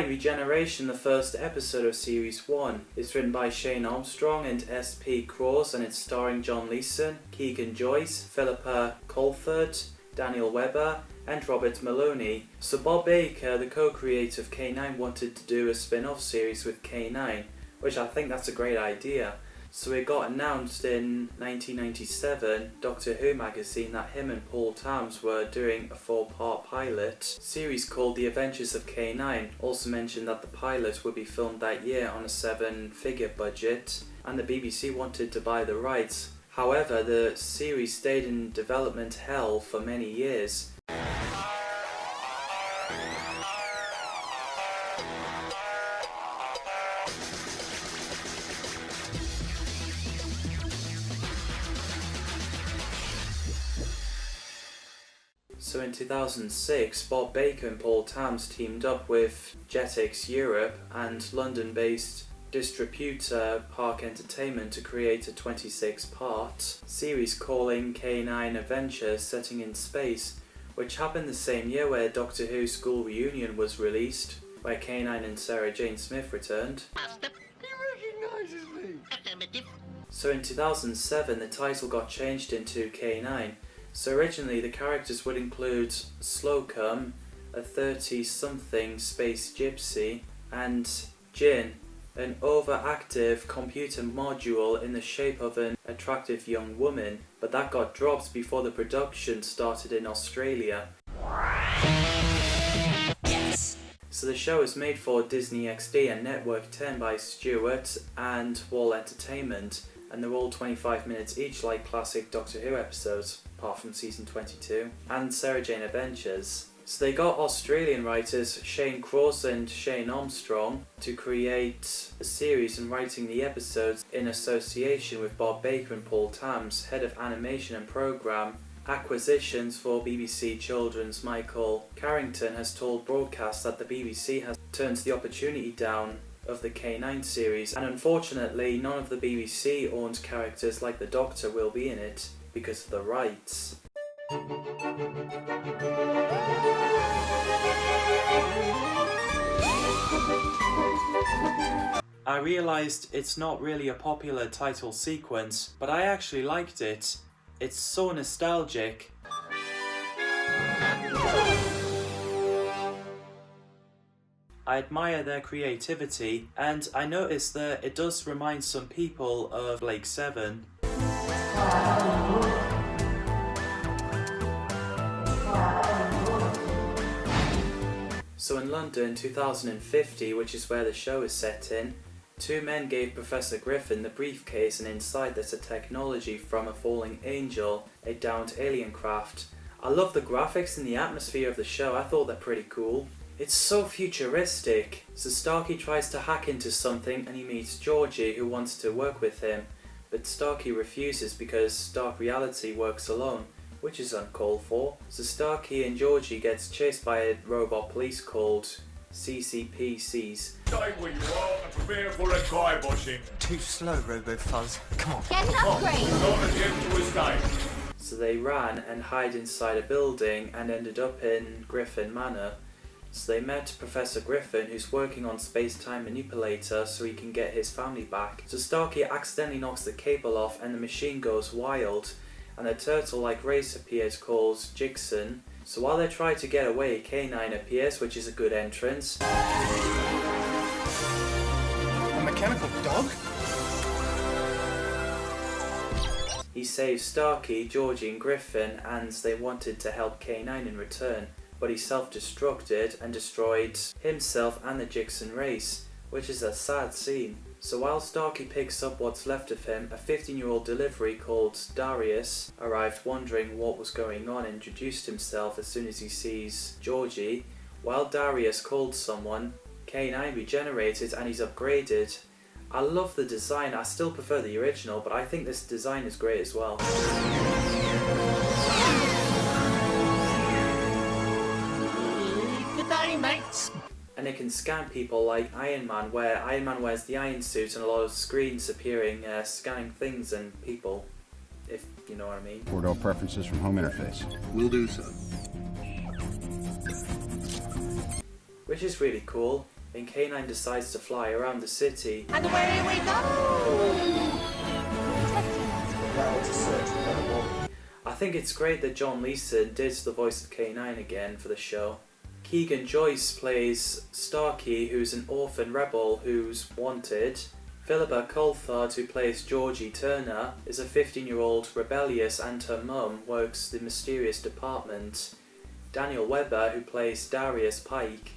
K-9 Regeneration, the first episode of Series 1, is written by Shane Armstrong and S.P. Cross, and it's starring John Leeson, Keegan Joyce, Philippa Colford, Daniel Webber, and Robert Maloney. So Bob Baker, the co-creator of K-9, wanted to do a spin-off series with K-9, which I think that's a great idea. So it got announced in 1997, Doctor Who magazine, that him and Paul Tams were doing a 4-part pilot series called The Adventures of K-9. Also mentioned that the pilot would be filmed that year on a 7-figure budget, and the BBC wanted to buy the rights. However, the series stayed in development hell for many years. So in 2006, Bob Baker and Paul Tams teamed up with Jetix Europe and London-based distributor Park Entertainment to create a 26-part series calling K-9 Adventures, setting in space, which happened the same year where Doctor Who School Reunion was released, where K-9 and Sarah Jane Smith returned. He recognises me! Affirmative. So in 2007, the title got changed into K-9. So originally the characters would include Slocum, a 30-something space gypsy, and Jin, an overactive computer module in the shape of an attractive young woman, but that got dropped before the production started in Australia. Yes! So the show is made for Disney XD and Network 10 by Stewart and Wall Entertainment, and they're all 25 minutes each like classic Doctor Who episodes, apart from season 22, and Sarah Jane Adventures. So they got Australian writers Shane Cross and Shane Armstrong to create a series and writing the episodes in association with Bob Baker and Paul Tams, head of animation and programme acquisitions for BBC Children's. Michael Carrington has told Broadcast that the BBC has turned the opportunity down of the K-9 series, and unfortunately none of the BBC owned characters like the Doctor will be in it because of the rights. I realised it's not really a popular title sequence, but I actually liked it. It's so nostalgic. I admire their creativity, and I noticed that it does remind some people of Blake 7. So in London 2050, which is where the show is set in, two men gave Professor Gryffen the briefcase, and inside there's a technology from a falling angel, a downed alien craft. I love the graphics and the atmosphere of the show. I thought they're pretty cool. It's so futuristic. So Starkey tries to hack into something and he meets Georgie, who wants to work with him, but Starkey refuses because Dark Reality works alone, which is uncalled for. So Starkey and Georgie gets chased by a robot police called CCPCs. Stay where you are and prepare for a kiboshing. Too slow, Robo-Fuzz. Come on. Get an upgrade! Not attempt to escape. So they ran and hid inside a building and ended up in Gryffen Manor. So they met Professor Gryffen, who's working on space-time manipulator so he can get his family back. So Starkey accidentally knocks the cable off and the machine goes wild, and a turtle-like race appears called Jigson. So while they try to get away, K-9 appears, which is a good entrance. A mechanical dog? He saves Starkey, Georgie and Gryffen, and they wanted to help K-9 in return, but he self-destructed and destroyed himself and the Jigson race, which is a sad scene. So while Starkey picks up what's left of him, a 15-year-old delivery called Darius arrived wondering what was going on and introduced himself as soon as he sees Georgie. While Darius called someone, K-9 regenerated and he's upgraded. I love the design. I still prefer the original, but I think this design is great as well. Good day, mates. And it can scan people like Iron Man, where Iron Man wears the iron suit and a lot of screens appearing, scanning things and people, if you know what I mean. Port all preferences from home interface. We'll do so. Which is really cool. and K-9 decides to fly around the city. And away we go! I think it's great that John Leeson did the voice of K-9 again for the show. Keegan Joyce plays Starkey, who's an orphan rebel who's wanted. Philippa Coulthard, who plays Georgie Turner, is a 15-year-old rebellious and her mum works the mysterious department. Daniel Webber, who plays Darius Pike,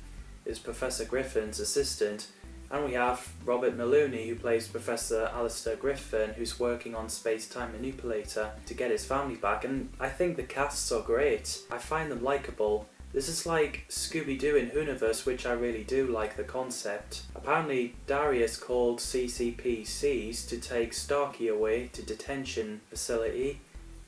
is Professor Gryffen's assistant. And we have Robert Maloney, who plays Professor Alistair Gryffen, who's working on Space-Time Manipulator to get his family back. And I think the casts are great. I find them likeable. This is like Scooby-Doo in Whoniverse, which I really do like the concept. Apparently Darius called CCPCs to take Starkey away to detention facility.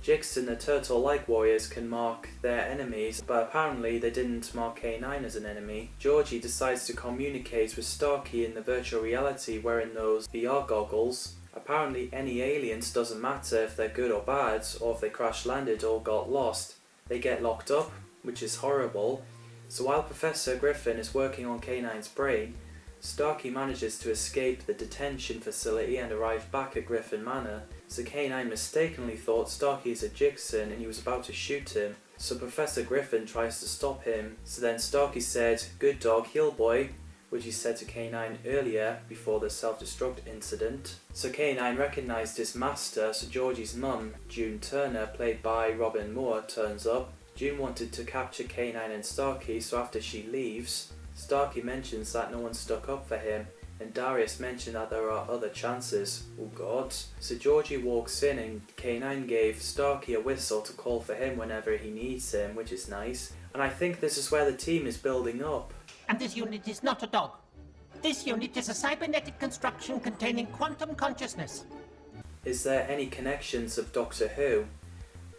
Jix and the Turtle-like warriors can mark their enemies, but apparently they didn't mark K-9 as an enemy. Georgie decides to communicate with Starkey in the virtual reality wearing those VR goggles. Apparently any aliens doesn't matter if they're good or bad, or if they crash-landed or got lost. They get locked up, which is horrible. So while Professor Gryffen is working on K-9's brain, Starkey manages to escape the detention facility and arrive back at Gryffen Manor. So K-9 mistakenly thought Starkey is a Jigsaw and he was about to shoot him. So Professor Gryffen tries to stop him. So then Starkey said, "Good dog, heel boy," which he said to K-9 earlier before the self-destruct incident. So K-9 recognised his master, so Georgie's mum, June Turner, played by Robin Moore, turns up. June wanted to capture K-9 and Starkey, so after she leaves, Starkey mentions that no one stuck up for him, and Darius mentioned that there are other chances. Oh god. So Georgie walks in and K-9 gave Starkey a whistle to call for him whenever he needs him, which is nice. And I think this is where the team is building up. And this unit is not a dog. This unit is a cybernetic construction containing quantum consciousness. Is there any connections of Doctor Who?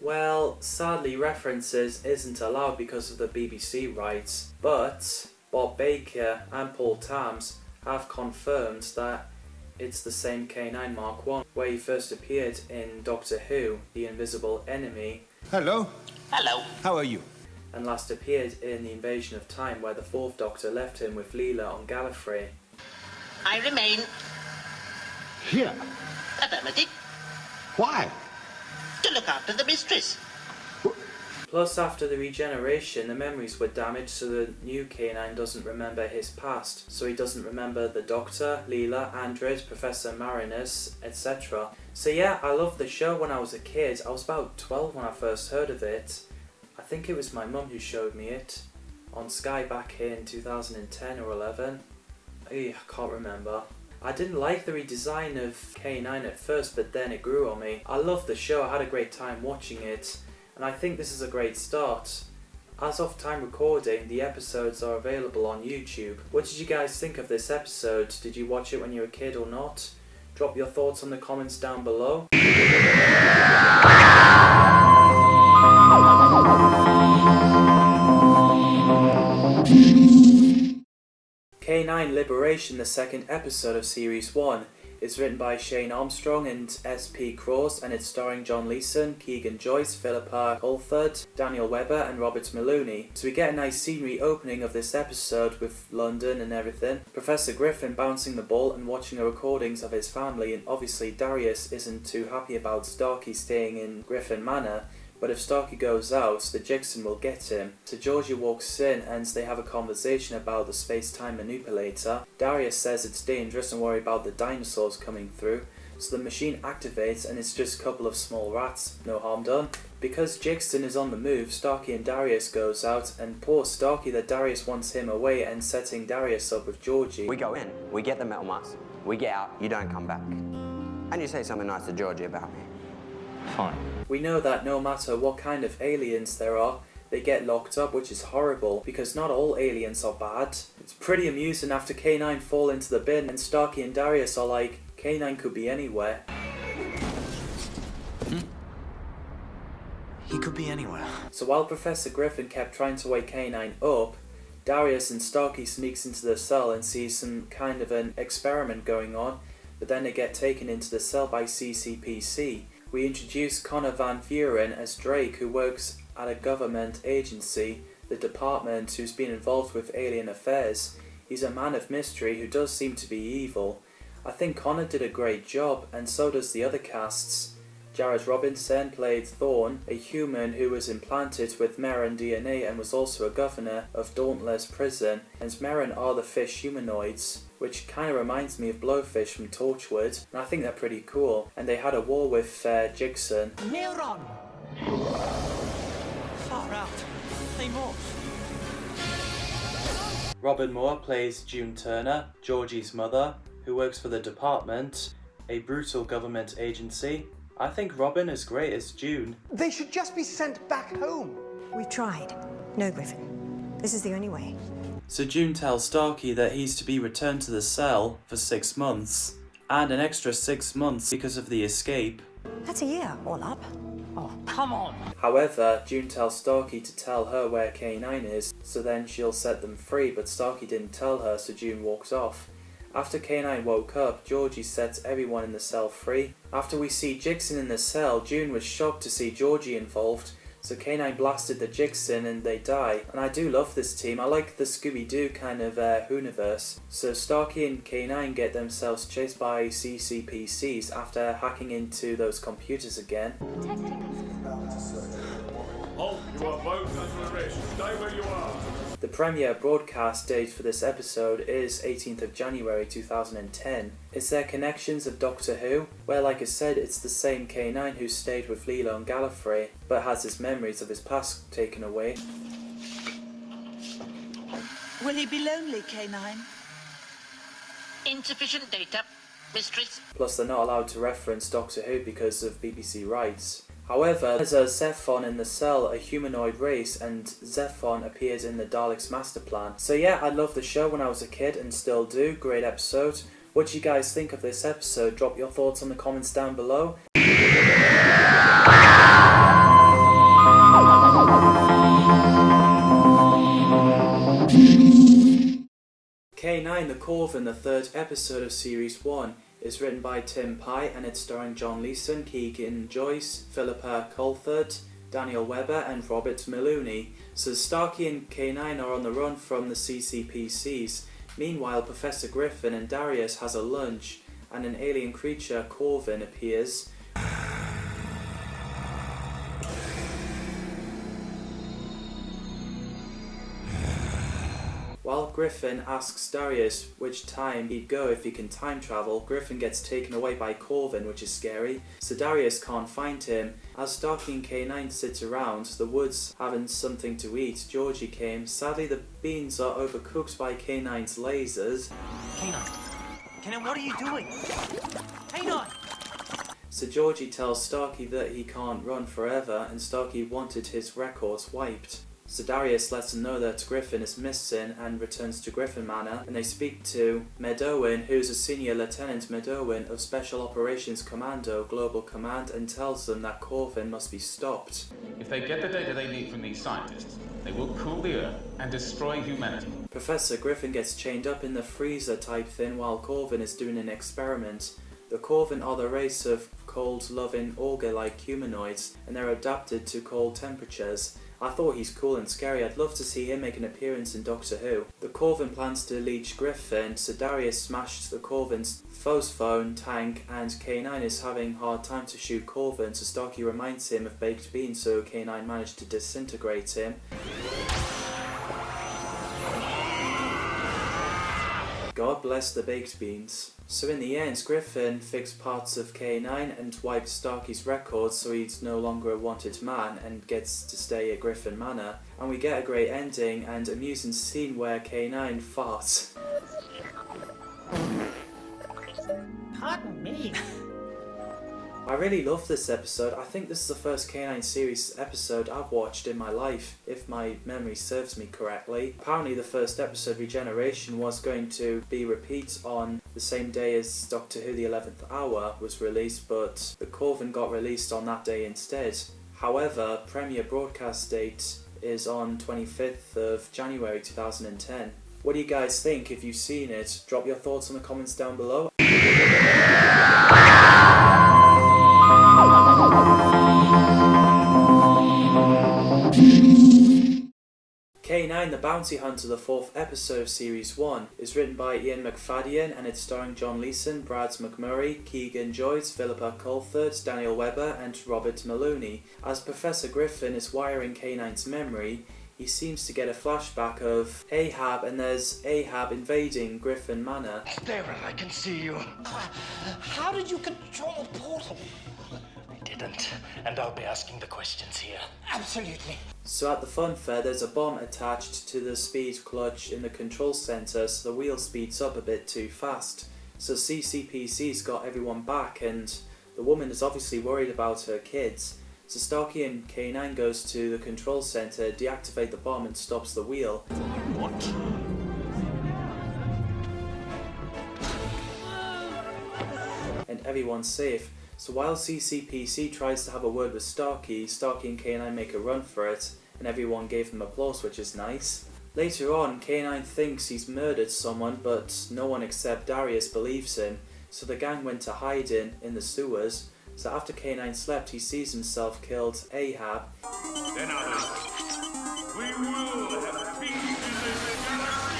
Well, sadly references isn't allowed because of the BBC rights, but Bob Baker and Paul Tams have confirmed that it's the same K-9 Mark I, where he first appeared in Doctor Who, The Invisible Enemy. Hello. Hello. How are you? And last appeared in The Invasion of Time, where the Fourth Doctor left him with Leela on Gallifrey. I remain. Here. Affirmative. Why? To look after the mistress. Plus, after the regeneration, the memories were damaged, so the new K-9 doesn't remember his past. So he doesn't remember the Doctor, Leela, Andres, Professor Marinus, etc. So yeah, I loved the show when I was a kid. I was about 12 when I first heard of it. I think it was my mum who showed me it on Sky back in 2010 or 11. I can't remember. I didn't like the redesign of K-9 at first, but then it grew on me. I loved the show, I had a great time watching it, and I think this is a great start. As of time recording, the episodes are available on YouTube. What did you guys think of this episode? Did you watch it when you were a kid or not? Drop your thoughts in the comments down below. K-9 Liberation, the second episode of Series 1. It's written by Shane Armstrong and S.P. Cross, and it's starring John Leeson, Keegan Joyce, Philippa Coulthard, Daniel Webber and Robert Maloney. So we get a nice scenery opening of this episode with London and everything. Professor Gryffen bouncing the ball and watching the recordings of his family, and obviously Darius isn't too happy about Starkey staying in Gryffen Manor. But if Starkey goes out, the Jigsaw will get him. So Georgie walks in and they have a conversation about the space-time manipulator. Darius says it's dangerous and worry about the dinosaurs coming through. So the machine activates and it's just a couple of small rats, no harm done. Because Jigsaw is on the move, Starkey and Darius goes out, and poor Starkey that Darius wants him away and setting Darius up with Georgie. We go in, we get the metal mask, we get out, you don't come back. And you say something nice to Georgie about me. Fine. We know that no matter what kind of aliens there are, they get locked up, which is horrible, because not all aliens are bad. It's pretty amusing after K-9 fall into the bin and Starkey and Darius are like, K-9 could be anywhere. He could be anywhere. So while Professor Gryffen kept trying to wake K-9 up, Darius and Starkey sneaks into the cell and sees some kind of an experiment going on, but then they get taken into the cell by CCPC. We introduce Connor Van Vuren as Drake, who works at a government agency, the department, who's been involved with alien affairs. He's a man of mystery who does seem to be evil. I think Connor did a great job, and so does the other casts. Jared Robinson played Thorn, a human who was implanted with Merrin DNA and was also a governor of Dauntless Prison, and Merrin are the fish humanoids, which kind of reminds me of Blowfish from Torchwood, and I think they're pretty cool. And they had a war with Jigsaw. Neuron! Far out. They morph. Robin Moore plays June Turner, Georgie's mother, who works for the Department, a brutal government agency. I think Robin is great as June. They should just be sent back home. We tried. No, Gryffen. This is the only way. So June tells Starkey that he's to be returned to the cell for 6 months, and an extra 6 months because of the escape. That's a year, all up. Oh, come on! However, June tells Starkey to tell her where K-9 is, so then she'll set them free, but Starkey didn't tell her, so June walks off. After K-9 woke up, Georgie sets everyone in the cell free. After we see Jigsaw in the cell, June was shocked to see Georgie involved, so K-9 blasted the Jigsaw and they die. And I do love this team. I like the Scooby-Doo kind of Whoniverse. So Starkey and K-9 get themselves chased by CCPCs after hacking into those computers again. Halt, you are both under arrest. Stay where you are. The premiere broadcast date for this episode is 18th of January 2010. Is there connections of Doctor Who? Well, like I said, it's the same K-9 who stayed with Leela and Gallifrey, but has his memories of his past taken away. Will he be lonely, K-9? Insufficient data, mistress. Plus, they're not allowed to reference Doctor Who because of BBC rights. However, there's a Zephon in the cell, a humanoid race, and Zephon appears in the Daleks' master plan. So yeah, I loved the show when I was a kid and still do. Great episode. What do you guys think of this episode? Drop your thoughts in the comments down below. K-9 the Korven, the third episode of Series 1. Is written by Tim Pye and it's starring John Leeson, Keegan Joyce, Philippa Colford, Daniel Webber and Robert Maloney. So Starkey and K-9 are on the run from the CCPCs. Meanwhile, Professor Gryffen and Darius has a lunch and an alien creature, Korven, appears. While Gryffen asks Darius which time he'd go if he can time travel, Gryffen gets taken away by Korven, which is scary, so Darius can't find him. As Starkey and K-9 sit around the woods having something to eat, Georgie came. Sadly, the beans are overcooked by K-9's lasers. K-9, what are you doing? K-9! So Georgie tells Starkey that he can't run forever and Starkey wanted his records wiped. So Darius lets him know that Gryffen is missing and returns to Gryffen Manor, and they speak to Medowan, who's a senior lieutenant Medowan of Special Operations Commando Global Command, and tells them that Korven must be stopped. If they get the data they need from these scientists, they will cool the Earth and destroy humanity. Professor Gryffen gets chained up in the freezer type thing while Korven is doing an experiment. The Korven are the race of cold-loving auger-like humanoids, and they're adapted to cold temperatures. I thought he's cool and scary. I'd love to see him make an appearance in Doctor Who. The Korven plans to leech Gryffen, so Darius smashed the Korven's phone tank, and K-9 is having a hard time to shoot Korven, so Starkey reminds him of baked beans, so K-9 managed to disintegrate him. God bless the baked beans. So in the end, Gryffen fixed parts of K-9 and wiped Starkey's records so he's no longer a wanted man and gets to stay at Gryffen Manor. And we get a great ending and amusing scene where K-9 farts. Pardon me. I really love this episode. I think this is the first K-9 series episode I've watched in my life, if my memory serves me correctly. Apparently the first episode, Regeneration, was going to be repeat on the same day as Doctor Who The 11th Hour was released, but the Korven got released on that day instead. However, premiere broadcast date is on 25th of January 2010. What do you guys think? If you've seen it, drop your thoughts in the comments down below. K-9 K-9 the Bounty Hunter, the 4th episode of Series 1, is written by Ian McFadden and it's starring John Leeson, Brad McMurray, Keegan Joyce, Philippa Colford, Daniel Webber and Robert Maloney. As Professor Gryffen is wiring K-9's memory, he seems to get a flashback of Ahab, and there's Ahab invading Gryffen Manor. Darren, I can see you. How did you control the portal? I didn't, and I'll be asking the questions here. Absolutely. So at the fun fair, there's a bomb attached to the speed clutch in the control center, so the wheel speeds up a bit too fast. So CCPC's got everyone back, and the woman is obviously worried about her kids. So Starkey and K-9 goes to the control center, deactivate the bomb and stops the wheel. What? And everyone's safe. So while CCPC tries to have a word with Starkey, Starkey and K-9 make a run for it, and everyone gave them applause, which is nice. Later on, K-9 thinks he's murdered someone, but no one except Darius believes him, so the gang went to hide in the sewers. So after K-9 slept, he sees himself killed Ahab. Then others. We will have peace in the galaxy.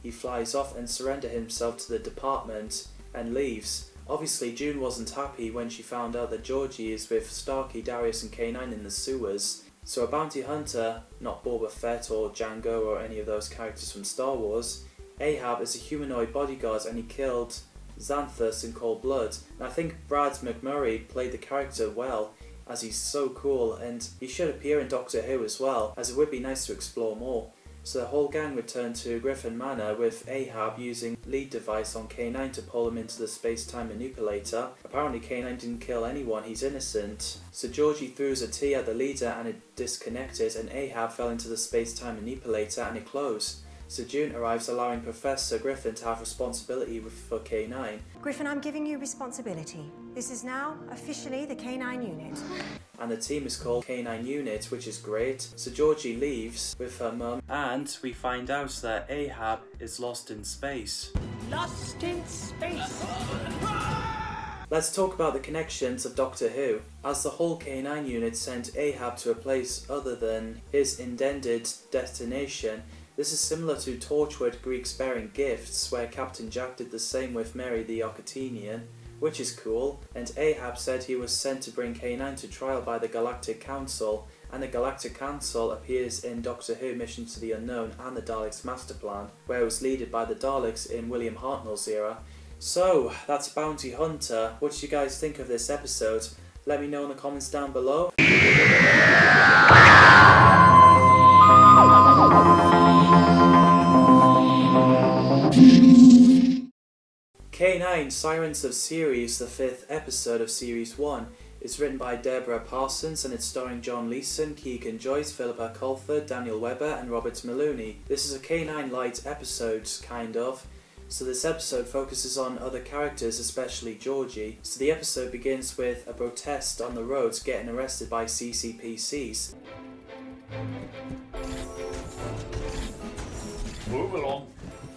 He flies off and surrenders himself to the department and leaves. Obviously, June wasn't happy when she found out that Georgie is with Starkey, Darius and K-9 in the sewers. So a bounty hunter, not Boba Fett or Django or any of those characters from Star Wars, Ahab is a humanoid bodyguard and he killed Xanthus in cold blood. And I think Brad McMurray played the character well, as he's so cool, and he should appear in Doctor Who as well, as it would be nice to explore more. So the whole gang returned to Gryffen Manor with Ahab using lead device on K-9 to pull him into the space-time manipulator. Apparently K-9 didn't kill anyone, he's innocent. So Georgie threw a tea at the leader and it disconnected, and Ahab fell into the space-time manipulator and it closed. So June arrives, allowing Professor Gryffen to have responsibility for K-9. Gryffen, I'm giving you responsibility. This is now officially the K-9 unit. And the team is called K-9 Unit, which is great. So Georgie leaves with her mum, and we find out that Ahab is lost in space. Lost in space. Let's talk about the connections of Doctor Who. As the whole K-9 unit sent Ahab to a place other than his intended destination, this is similar to Torchwood Greeks Bearing Gifts, where Captain Jack did the same with Mary the Arcturian, which is cool, and Ahab said he was sent to bring K-9 to trial by the Galactic Council, and the Galactic Council appears in Doctor Who Mission to the Unknown and the Daleks' Master Plan, where it was led by the Daleks in William Hartnell's era. So, that's Bounty Hunter. What do you guys think of this episode? Let me know in the comments down below. K-9 Sirens of Ceres, the 5th episode of Series 1, is written by Deborah Parsons and it's starring John Leeson, Keegan Joyce, Philippa Colford, Daniel Webber and Robert Maloney. This is a K-9 light episode, kind of. So this episode focuses on other characters, especially Georgie. So the episode begins with a protest on the roads getting arrested by CCPCs. Move along.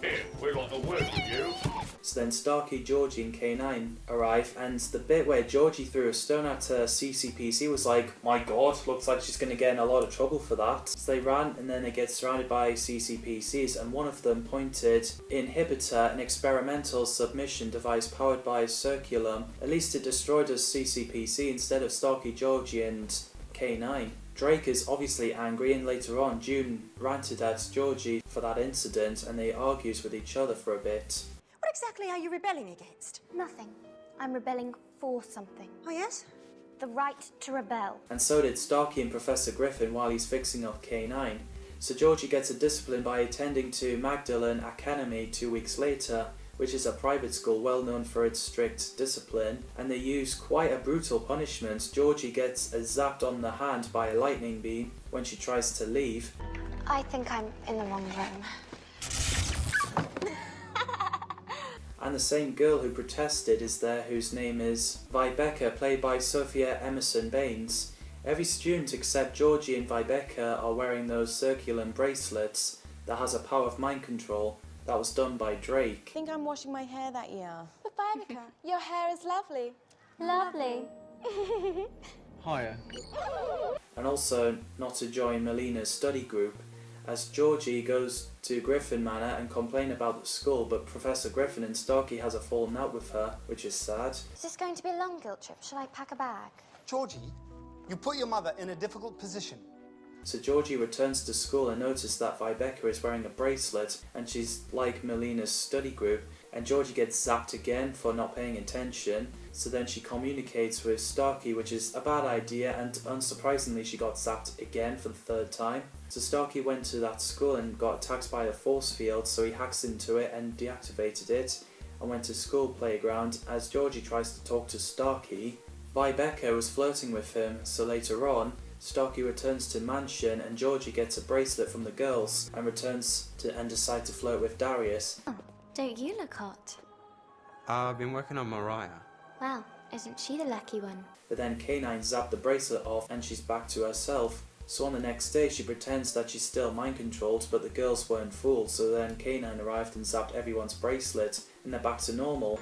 Here, we want a word with you. So then Starkey, Georgie and K-9 arrive, and the bit where Georgie threw a stone at her CCPC was like, my god, looks like she's going to get in a lot of trouble for that. So they ran, and then they get surrounded by CCPCs, and one of them pointed Inhibitor, an experimental submission device powered by a circulum. At least it destroyed a CCPC instead of Starkey, Georgie and K-9. Drake is obviously angry, and later on June ranted at Georgie for that incident, and they argued with each other for a bit. What exactly are you rebelling against? Nothing. I'm rebelling for something. Oh, yes? The right to rebel. And so did Starkey and Professor Gryffen while he's fixing up K-9. So Georgie gets a discipline by attending to Magdalen Academy 2 weeks later, which is a private school well known for its strict discipline, and they use quite a brutal punishment. Georgie gets zapped on the hand by a lightning beam when she tries to leave. I think I'm in the wrong room. And the same girl who protested is there, whose name is Vibecca, played by Sophia Emerson Baines. Every student except Georgie and Vibecca are wearing those circular bracelets that has a power of mind control. That was done by Drake. I think I'm washing my hair that year. But Vibecca, your hair is lovely. Lovely. Hiya. And also not to join Melina's study group, as Georgie goes to Gryffen Manor and complain about the school, but Professor Gryffen and Starkey has a falling out with her, which is sad. Is this going to be a long guilt trip? Shall I pack a bag? Georgie, you put your mother in a difficult position. So Georgie returns to school and notices that Vibeka is wearing a bracelet, and she's like Melina's study group, and Georgie gets zapped again for not paying attention. So then she communicates with Starkey, which is a bad idea, and unsurprisingly she got zapped again for the third time. So Starkey went to that school and got attacked by a force field, so he hacks into it and deactivated it and went to school playground. As Georgie tries to talk to Starkey, Vibeka was flirting with him, so later on Starkey returns to mansion and Georgie gets a bracelet from the girls and returns to and decides to flirt with Darius. Oh, don't you look hot? I've been working on Mariah. Well, isn't she the lucky one? But then K-9 zapped the bracelet off and she's back to herself. So on the next day she pretends that she's still mind controlled, but the girls weren't fooled, so then K-9 arrived and zapped everyone's bracelet and they're back to normal.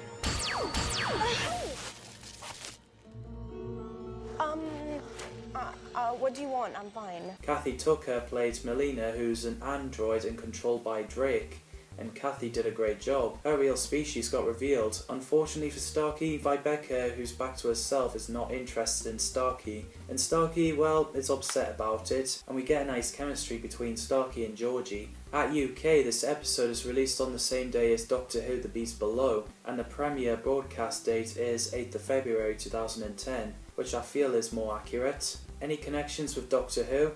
What do you want? I'm fine. Kathy Tucker played Melina, who's an android and controlled by Drake, and Kathy did a great job. Her real species got revealed. Unfortunately for Starkey, Vibeka, who's back to herself, is not interested in Starkey. And Starkey, well, is upset about it, and we get a nice chemistry between Starkey and Georgie. At UK, this episode is released on the same day as Doctor Who The Beast Below, and the premiere broadcast date is 8th of February 2010, which I feel is more accurate. Any connections with Doctor Who?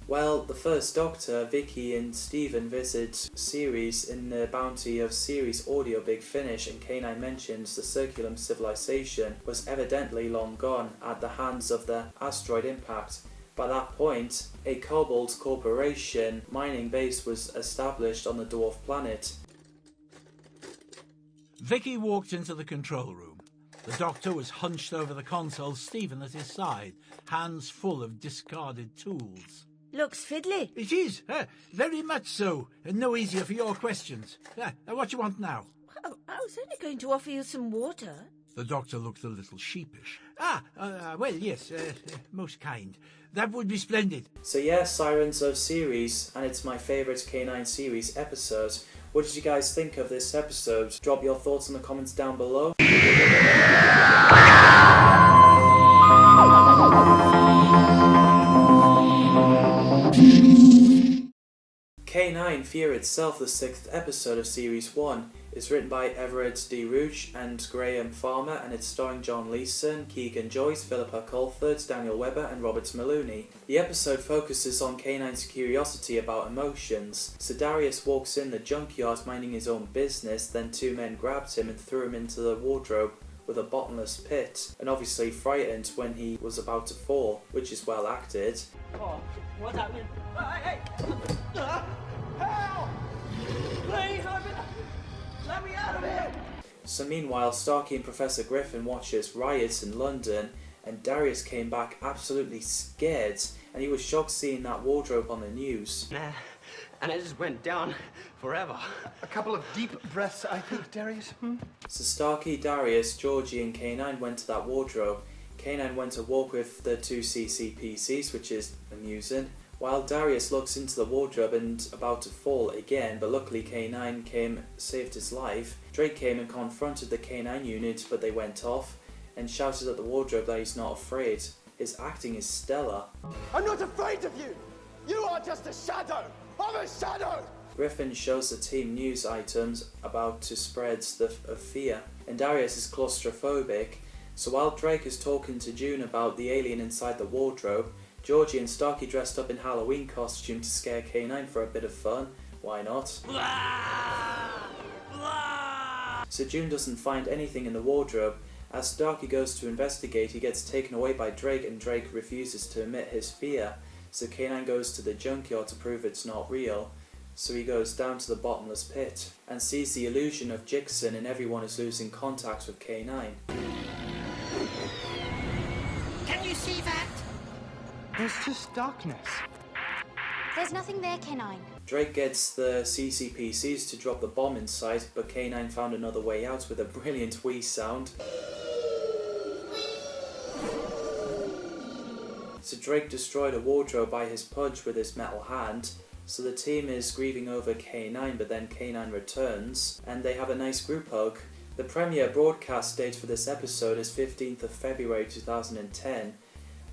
Well, the first Doctor, Vicky and Stephen visit Ceres in the Bounty of Ceres audio Big Finish, and K-9 mentions the Circulum civilization was evidently long gone at the hands of the asteroid impact. By that point, a Cobalt Corporation mining base was established on the dwarf planet. Vicky walked into the control room. The Doctor was hunched over the console, Stephen at his side, hands full of discarded tools. Looks fiddly. It is, very much so, and no easier for your questions. What you want now? Oh, I was only going to offer you some water. The Doctor looked a little sheepish. Well, yes, most kind. That would be splendid. So yeah, Sirens of Ceres, and it's my favourite K-9 series episode. What did you guys think of this episode? Drop your thoughts in the comments down below. K-9 Fear Itself, the 6th episode of Series 1, is written by Everett D. Rouge and Graham Farmer, and it's starring John Leeson, Keegan Joyce, Philippa Colford, Daniel Webber and Robert Maloney. The episode focuses on K-9's curiosity about emotions. So Darius walks in the junkyard minding his own business, then two men grabbed him and threw him into the wardrobe with a bottomless pit, and obviously frightened when he was about to fall, which is well acted. Oh, what's happening? Hey! Help! Please, let me out of here! So meanwhile, Starkey and Professor Gryffen watches riots in London, and Darius came back absolutely scared, and he was shocked seeing that wardrobe on the news. Nah, and it just went down forever. A couple of deep breaths, I think, Darius. So Starkey, Darius, Georgie and K-9 went to that wardrobe. K-9 went to walk with the two CCPCs, which is amusing, while Darius looks into the wardrobe and about to fall again, but luckily K-9 came, saved his life. Drake came and confronted the K-9 unit, but they went off, and shouted at the wardrobe that he's not afraid. His acting is stellar. I'm not afraid of you! You are just a shadow! I'm a shadow! Gryffen shows the team news items about to spread the fear, and Darius is claustrophobic. So while Drake is talking to June about the alien inside the wardrobe, Georgie and Starkey dressed up in Halloween costume to scare K-9 for a bit of fun. Why not? So June doesn't find anything in the wardrobe. As Starkey goes to investigate, he gets taken away by Drake, and Drake refuses to admit his fear. So K-9 goes to the junkyard to prove it's not real. So he goes down to the bottomless pit and sees the illusion of Jixon, and everyone is losing contact with K-9. Can you see that? There's just darkness. There's nothing there, K-9. Drake gets the CCPCs to drop the bomb inside, but K-9 found another way out with a brilliant wee sound. So Drake destroyed a wardrobe by his punch with his metal hand. So the team is grieving over K-9, but then K-9 returns, and they have a nice group hug. The premiere broadcast date for this episode is 15th of February 2010.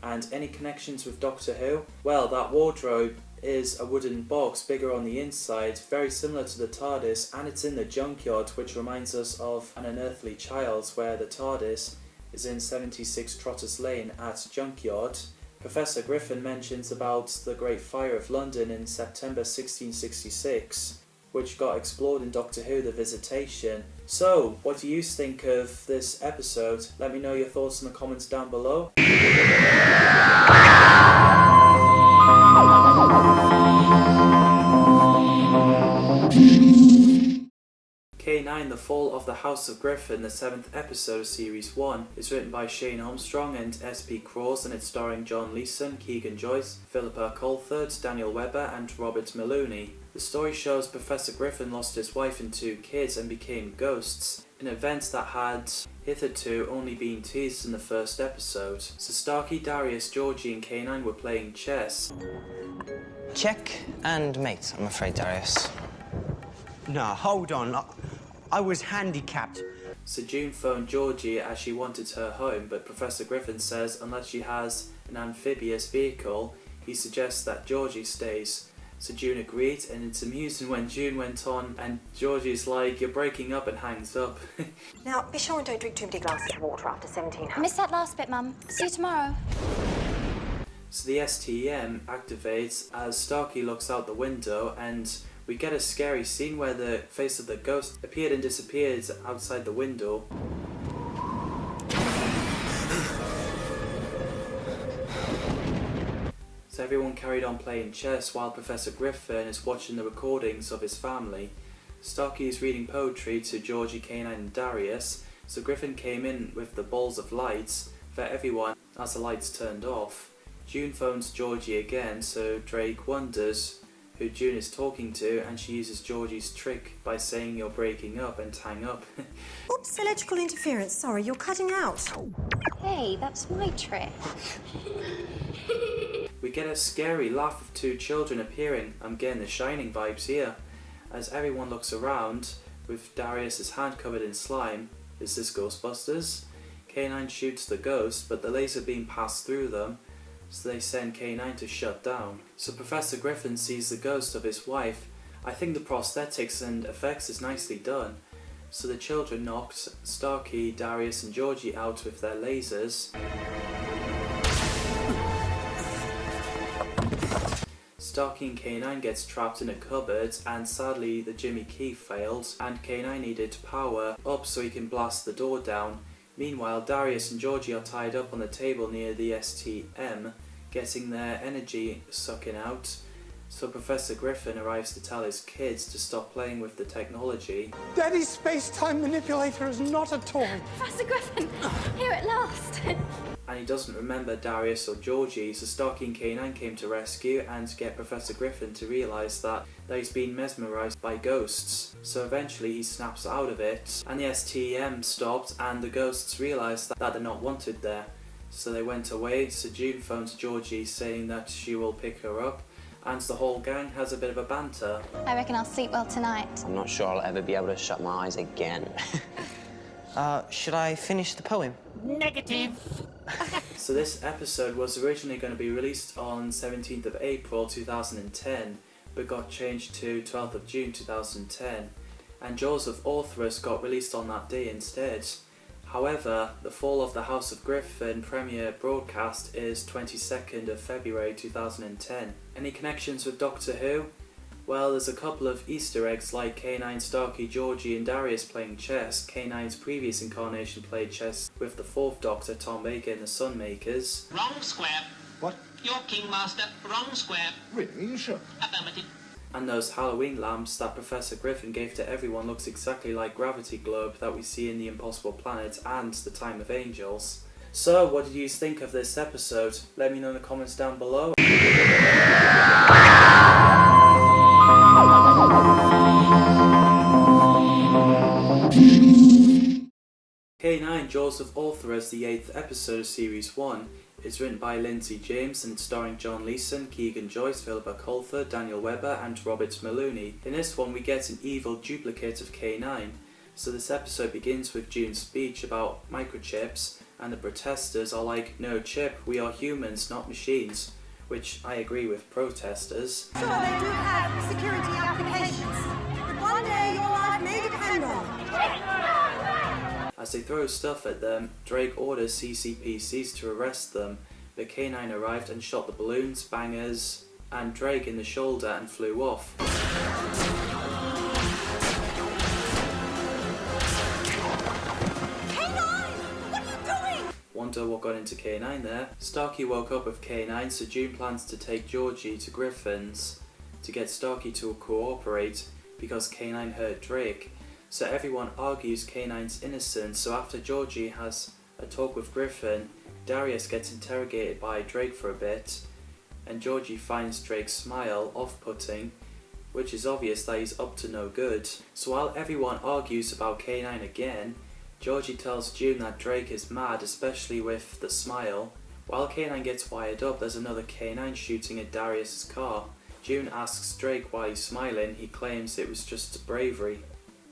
And any connections with Doctor Who? Well, that wardrobe is a wooden box, bigger on the inside, very similar to the TARDIS, and it's in the junkyard, which reminds us of An Unearthly Child, where the TARDIS is in 76 Trotters Lane at Junkyard. Professor Gryffen mentions about the Great Fire of London in September 1666, which got explored in Doctor Who The Visitation. So, what do you think of this episode? Let me know your thoughts in the comments down below. K-9, The Fall of the House of Gryffen, the 7th episode of Series 1, is written by Shane Armstrong and S.P. Cross, and it's starring John Leeson, Keegan Joyce, Philippa Colford, Daniel Webber and Robert Maloney. The story shows Professor Gryffen lost his wife and 2 kids and became ghosts, an event that had hitherto only been teased in the first episode. So Starkey, Darius, Georgie and K-9 were playing chess. Check and mate, I'm afraid, Darius. No, hold on. I was handicapped. So June phoned Georgie as she wanted her home, but Professor Gryffen says unless she has an amphibious vehicle, he suggests that Georgie stays. So June agreed, and it's amusing when June went on and Georgie's like, "You're breaking up," and hangs up. Now, be sure and don't drink too many glasses of water after 1700. Missed that last bit, Mum. See you tomorrow. So the STM activates as Starkey looks out the window, and we get a scary scene where the face of the ghost appeared and disappeared outside the window. So everyone carried on playing chess while Professor Gryffen is watching the recordings of his family. Starkey is reading poetry to Georgie, K-9 and Darius, so Gryffen came in with the balls of lights for everyone as the lights turned off. June phones Georgie again, so Drake wonders who June is talking to, and she uses Georgie's trick by saying "you're breaking up" and hang up. Oops, electrical interference. Sorry, you're cutting out. Hey, that's my trick. We get a scary laugh of 2 children appearing. I'm getting the Shining vibes here. As everyone looks around, with Darius's hand covered in slime. Is this Ghostbusters? K-9 shoots the ghost, but the laser beam passed through them, so they send K-9 to shut down. So Professor Gryffen sees the ghost of his wife. I think the prosthetics and effects is nicely done. So the children knocked Starkey, Darius and Georgie out with their lasers. Starkey and K-9 gets trapped in a cupboard, and sadly the Jimmy key failed, and K-9 needed to power up so he can blast the door down. Meanwhile, Darius and Georgie are tied up on the table near the STM, getting their energy sucking out. So Professor Gryffen arrives to tell his kids to stop playing with the technology. Daddy's space-time manipulator is not a toy. Professor Gryffen, here at last. And he doesn't remember Darius or Georgie, so Starkey and K-9 came to rescue and get Professor Gryffen to realise that he's been mesmerised by ghosts. So eventually he snaps out of it, and the STM stopped, and the ghosts realised that they're not wanted there. So they went away, so June phones Georgie saying that she will pick her up, and the whole gang has a bit of a banter. I reckon I'll sleep well tonight. I'm not sure I'll ever be able to shut my eyes again. Should I finish the poem? Negative. So this episode was originally going to be released on 17th of April 2010, but got changed to 12th of June 2010, and Jaws of Orthrus got released on that day instead. However, The Fall of the House of Gryffen premiere broadcast is 22nd of February 2010. Any connections with Doctor Who? Well, there's a couple of Easter eggs like K-9, Starkey, Georgie and Darius playing chess. K-9's previous incarnation played chess with the 4th Doctor, Tom Baker and the Sunmakers. Wrong square. What? You're Kingmaster. Wrong square. Really? Are you sure? Affirmative. And those Halloween lamps that Professor Gryffen gave to everyone looks exactly like Gravity Globe that we see in The Impossible Planet and The Time of Angels. So, what did you think of this episode? Let me know in the comments down below. K-9, Jaws of Orthrus, the 8th episode of Series 1, It's written by Lindsay James and starring John Leeson, Keegan Joyce, Philippa Colford, Daniel Webber and Robert Maloney. In this one we get an evil duplicate of K-9. So this episode begins with June's speech about microchips, and the protesters are like, "No chip, we are humans, not machines," which I agree with protesters. Sure, they do have security applications, but one day your life may depend on it. As they throw stuff at them, Drake orders CCPCs to arrest them, but K-9 arrived and shot the balloons, bangers, and Drake in the shoulder and flew off. Wonder what got into K-9 there. Starkey woke up with K-9, so June plans to take Georgie to Gryffindor's to get Starkey to cooperate because K-9 hurt Drake. So everyone argues K-9's innocent, so after Georgie has a talk with Gryffin, Darius gets interrogated by Drake for a bit, and Georgie finds Drake's smile off-putting, which is obvious that he's up to no good. So while everyone argues about K-9 again, Georgie tells June that Drake is mad, especially with the smile. While K-9 gets wired up, there's another K-9 shooting at Darius's car. June asks Drake why he's smiling. He claims it was just bravery,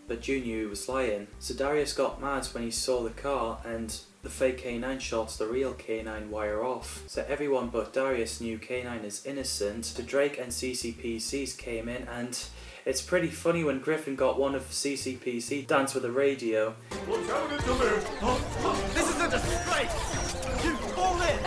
but June knew he was lying. So Darius got mad when he saw the car, and the fake K-9 shots the real K-9 wire off. So everyone but Darius knew K-9 is innocent. So Drake and CCPCs came in, and it's pretty funny when Gryffin got one of CCPC dance with a radio. Look out, it's a move! This is a disgrace! You fall in!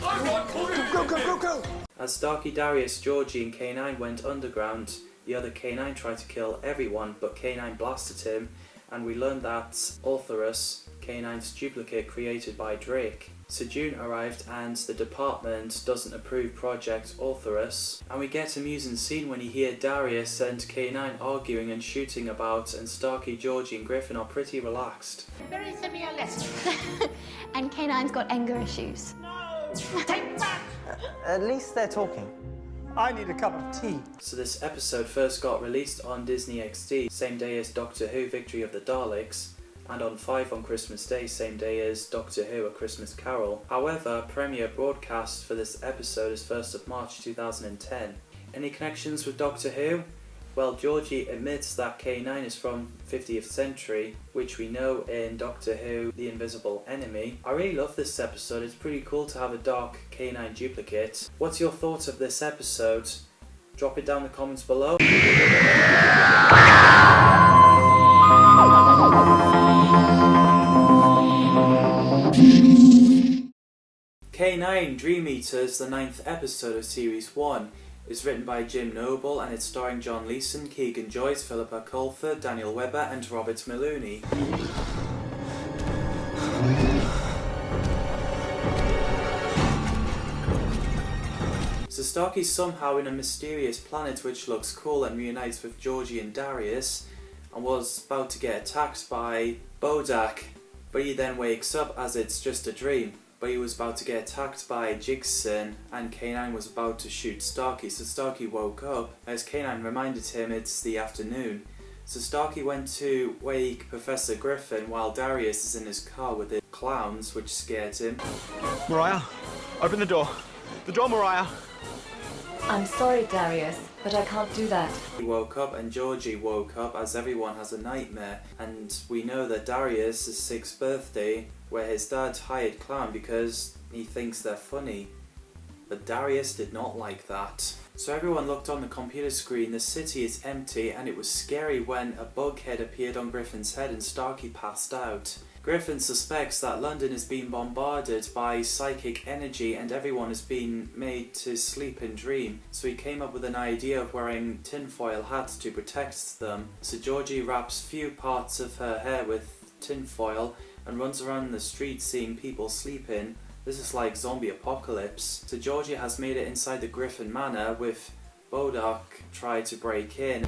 I want pull Go! As Starkey, Darius, Georgie and K-9 went underground, the other K-9 tried to kill everyone, but K-9 blasted him, and we learned that Orthrus, K-9's duplicate created by Drake. So June arrived and the department doesn't approve Project Orthrus, and we get an amusing scene when you hear Darius and K-9 arguing and shooting about, and Starkey, Georgie and Gryffin are pretty relaxed. Very severe lesson. And K-9's got anger issues. No! Take that! At least they're talking. I need a cup of tea. So this episode first got released on Disney XD, same day as Doctor Who Victory of the Daleks, and on 5 on Christmas Day, same day as Doctor Who A Christmas Carol. However, premiere broadcast for this episode is 1st of March 2010. Any connections with Doctor Who? Well, Georgie admits that K-9 is from 50th century, which we know in Doctor Who The Invisible Enemy. I really love this episode. It's pretty cool to have a dark K-9 duplicate. What's your thoughts of this episode? Drop it down in the comments below. K-9 Dream Eaters, the 9th episode of Series 1, is written by Jim Noble and it's starring John Leeson, Keegan Joyce, Philippa Colford, Daniel Webber and Robert Maloney. So Starkey's somehow in a mysterious planet which looks cool and reunites with Georgie and Darius, and was about to get attacked by Bodak, but he then wakes up as it's just a dream. But he was about to get attacked by Jigsaw, and K-9 was about to shoot Starkey, so Starkey woke up as K-9 reminded him it's the afternoon. So Starkey went to wake Professor Gryffen while Darius is in his car with the clowns, which scared him. Mariah, open the door. The door, Mariah. I'm sorry, Darius, but I can't do that. He woke up and Georgie woke up as everyone has a nightmare, and we know that Darius' 6th birthday, where his dad hired clown because he thinks they're funny. But Darius did not like that. So everyone looked on the computer screen, the city is empty, and it was scary when a bug head appeared on Gryffin's head and Starkey passed out. Gryffen suspects that London is being bombarded by psychic energy and everyone is being made to sleep and dream. So he came up with an idea of wearing tinfoil hats to protect them. So Georgie wraps few parts of her hair with tinfoil and runs around the street seeing people sleeping. This is like zombie apocalypse. So Georgie has made it inside the Gryffen Manor with Bodak tried to break in.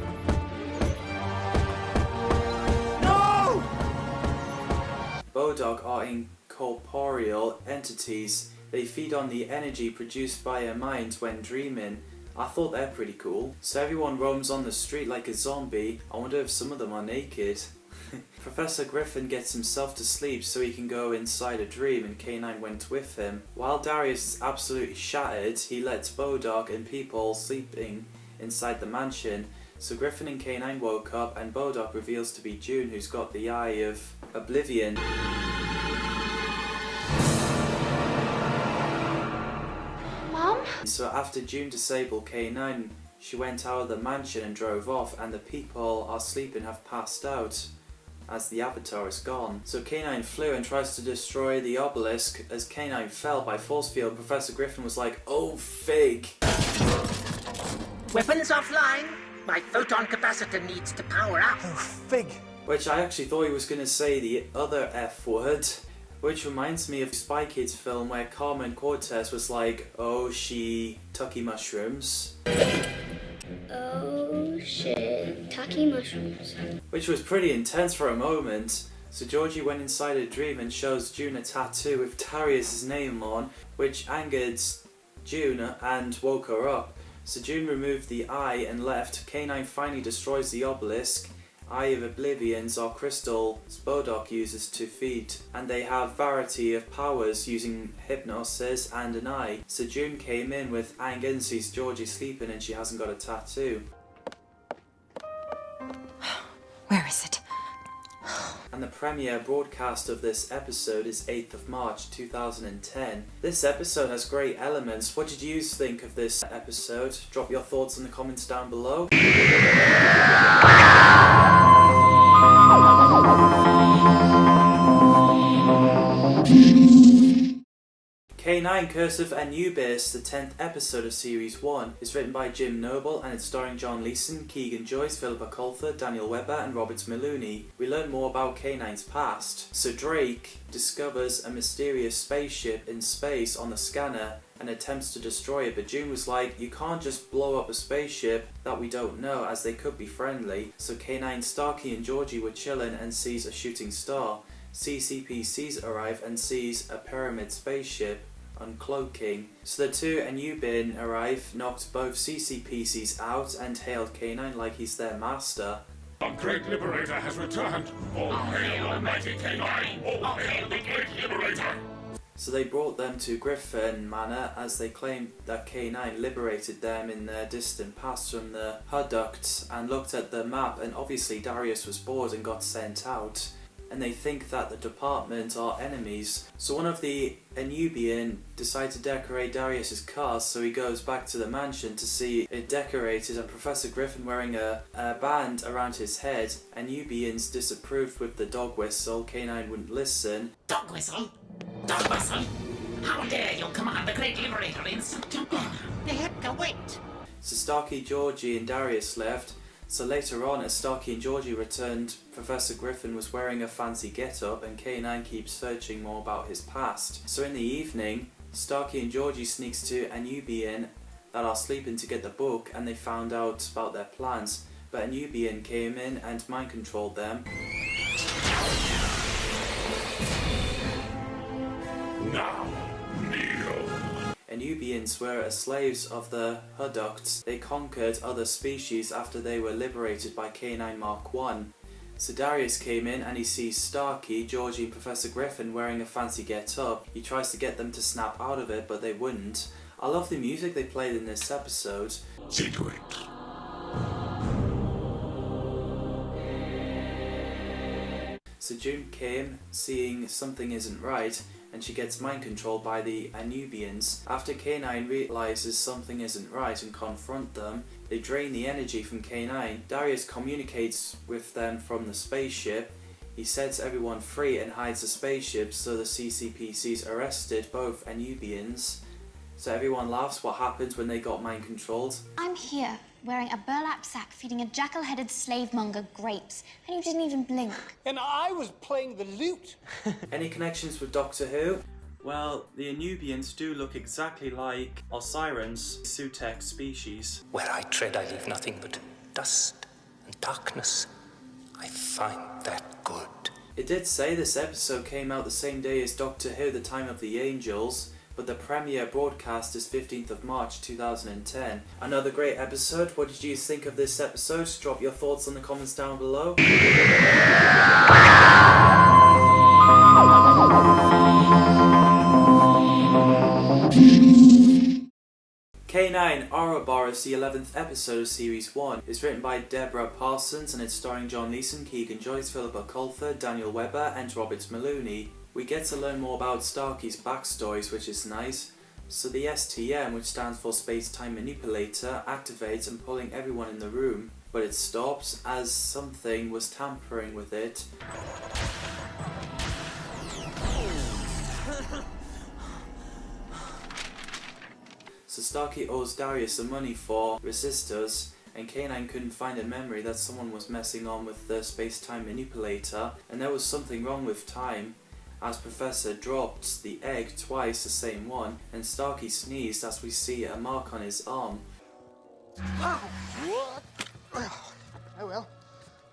Bodak are incorporeal entities. They feed on the energy produced by her mind when dreaming. I thought they're pretty cool. So everyone roams on the street like a zombie. I wonder if some of them are naked. Professor Gryffen gets himself to sleep so he can go inside a dream, and K-9 went with him. While Darius is absolutely shattered, he lets Bodok and people sleeping inside the mansion. So Gryffen and K-9 woke up, and Bodok reveals to be June, who's got the eye of Oblivion. Mom? So after June disabled K-9, she went out of the mansion and drove off, and the people are sleeping have passed out as the Avatar is gone. So K-9 flew and tries to destroy the obelisk. As K-9 fell by force field, Professor Gryffen was like, "Oh, fig." Weapons offline. My photon capacitor needs to power up. Oh, fig. Which I actually thought he was going to say the other F word. Which reminds me of Spy Kids film where Carmen Cortez was like, "Oh, she tucky mushrooms." Oh shit, tacky mushrooms. Which was pretty intense for a moment. So Georgie went inside a dream and shows June a tattoo with Darius' name on, which angered June and woke her up. So June removed the eye and left. K-9 finally destroys the obelisk. Eye of Oblivions are crystals Bodok uses to feed, and they have variety of powers using hypnosis and an eye. So June came in with anger and sees Georgie sleeping and she hasn't got a tattoo. Where is it? And the premiere broadcast of this episode is 8th of March 2010. This episode has great elements. What did you think of this episode? Drop your thoughts in the comments down below. K-9 Curse of Anubis, the 10th episode of Series 1, is written by Jim Noble and it's starring John Leeson, Keegan Joyce, Philippa Coulthard, Daniel Webber and Robert Maloney. We learn more about K-9's past. So Drake discovers a mysterious spaceship in space on the scanner and attempts to destroy it, but June was like, "You can't just blow up a spaceship that we don't know, as they could be friendly." So K-9, Starkey and Georgie were chilling and sees a shooting star. CCPCs arrive and sees a pyramid spaceship uncloaking. So the two Anubian arrive, knocked both CCPCs out and hailed K-9 like he's their master. Our great liberator has returned! All hail Almighty K-9! All hail the great liberator! So they brought them to Gryffen Manor as they claimed that K-9 liberated them in their distant past from the Huducts, and looked at the map, and obviously Darius was bored and got sent out. And they think that the department are enemies. So one of the Anubian decides to decorate Darius's car, so he goes back to the mansion to see it decorated, and Professor Gryffen wearing a band around his head. Anubians disapproved with the dog whistle. K-9 wouldn't listen. Dog whistle? Dog whistle? How dare you command the great liberator in such a manner? They had to wait. So Starkey, Georgie and Darius left. So later on, as Starkey and Georgie returned, Professor Gryffen was wearing a fancy get-up and K-9 keeps searching more about his past. So in the evening, Starkey and Georgie sneaks to Anubian that are sleeping to get the book, and they found out about their plans. But Anubian came in and mind-controlled them. Now, kneel! Anubians were slaves of the Huducts. They conquered other species after they were liberated by K-9 Mark I. So Darius came in and he sees Starkey, Georgie and Professor Gryffen wearing a fancy get-up. He tries to get them to snap out of it, but they wouldn't. I love the music they played in this episode. See to it. So June came, seeing something isn't right, and she gets mind-controlled by the Anubians. After K-9 realises something isn't right and confront them, they drain the energy from K-9. Darius communicates with them from the spaceship. He sets everyone free and hides the spaceship, so the CCPCs arrested both Anubians. So everyone laughs what happens when they got mind-controlled. I'm here, wearing a burlap sack, feeding a jackal-headed slave-monger grapes, and you didn't even blink. And I was playing the lute. Any connections with Doctor Who? Well, the Anubians do look exactly like Osiris, Sutek species. Where I tread, I leave nothing but dust and darkness. I find that good. It did say this episode came out the same day as Doctor Who, The Time of the Angels, but the premiere broadcast is 15th of March 2010. Another great episode. What did you think of this episode? Drop your thoughts in the comments down below. K-9 Oroborus, the 11th episode of Series 1, is written by Deborah Parsons and it's starring John Leeson, Keegan Joyce, Philippa Colford, Daniel Webber and Robert Maloney. We get to learn more about Starkey's backstories, which is nice. So the STM, which stands for Space-Time Manipulator, activates and pulling everyone in the room, but it stops as something was tampering with it. So Starkey owes Darius some money for resistors, and K-9 couldn't find a memory that someone was messing on with the space-time manipulator, and there was something wrong with time, as Professor dropped the egg twice, the same one, and Starkey sneezed as we see a mark on his arm. Oh well,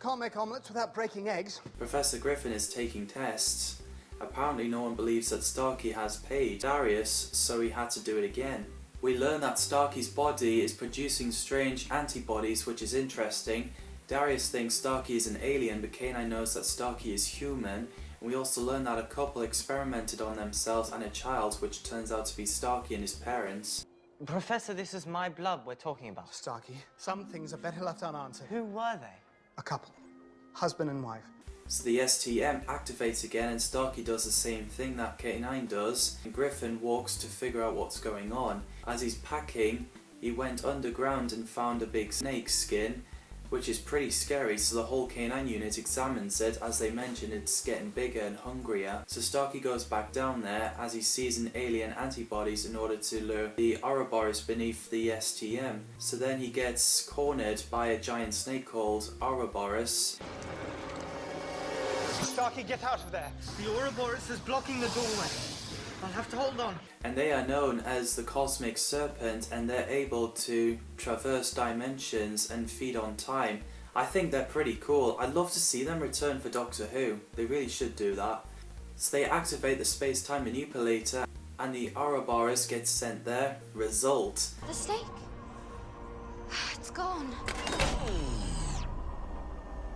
can't make omelettes without breaking eggs. Professor Gryffen is taking tests. Apparently no one believes that Starkey has paid Darius, so he had to do it again. We learn that Starkey's body is producing strange antibodies, which is interesting. Darius thinks Starkey is an alien, but K-9 knows that Starkey is human. And we also learn that a couple experimented on themselves and a child, which turns out to be Starkey and his parents. Professor, this is my blood we're talking about. Starkey, some things are better left unanswered. Who were they? A couple. Husband and wife. So the STM activates again and Starkey does the same thing that K-9 does, and Gryffen walks to figure out what's going on. As he's packing, he went underground and found a big snake skin, which is pretty scary, so the whole K-9 unit examines it. As they mentioned, it's getting bigger and hungrier. So Starkey goes back down there as he sees an alien antibodies in order to lure the Oroborus beneath the STM. So then he gets cornered by a giant snake called Oroborus. Starkey, get out of there! The Oroborus is blocking the doorway. I'll have to hold on. And they are known as the Cosmic Serpent, and they're able to traverse dimensions and feed on time. I think they're pretty cool. I'd love to see them return for Doctor Who. They really should do that. So they activate the space-time manipulator and the Oroborus gets sent there. Result. The snake? It's gone.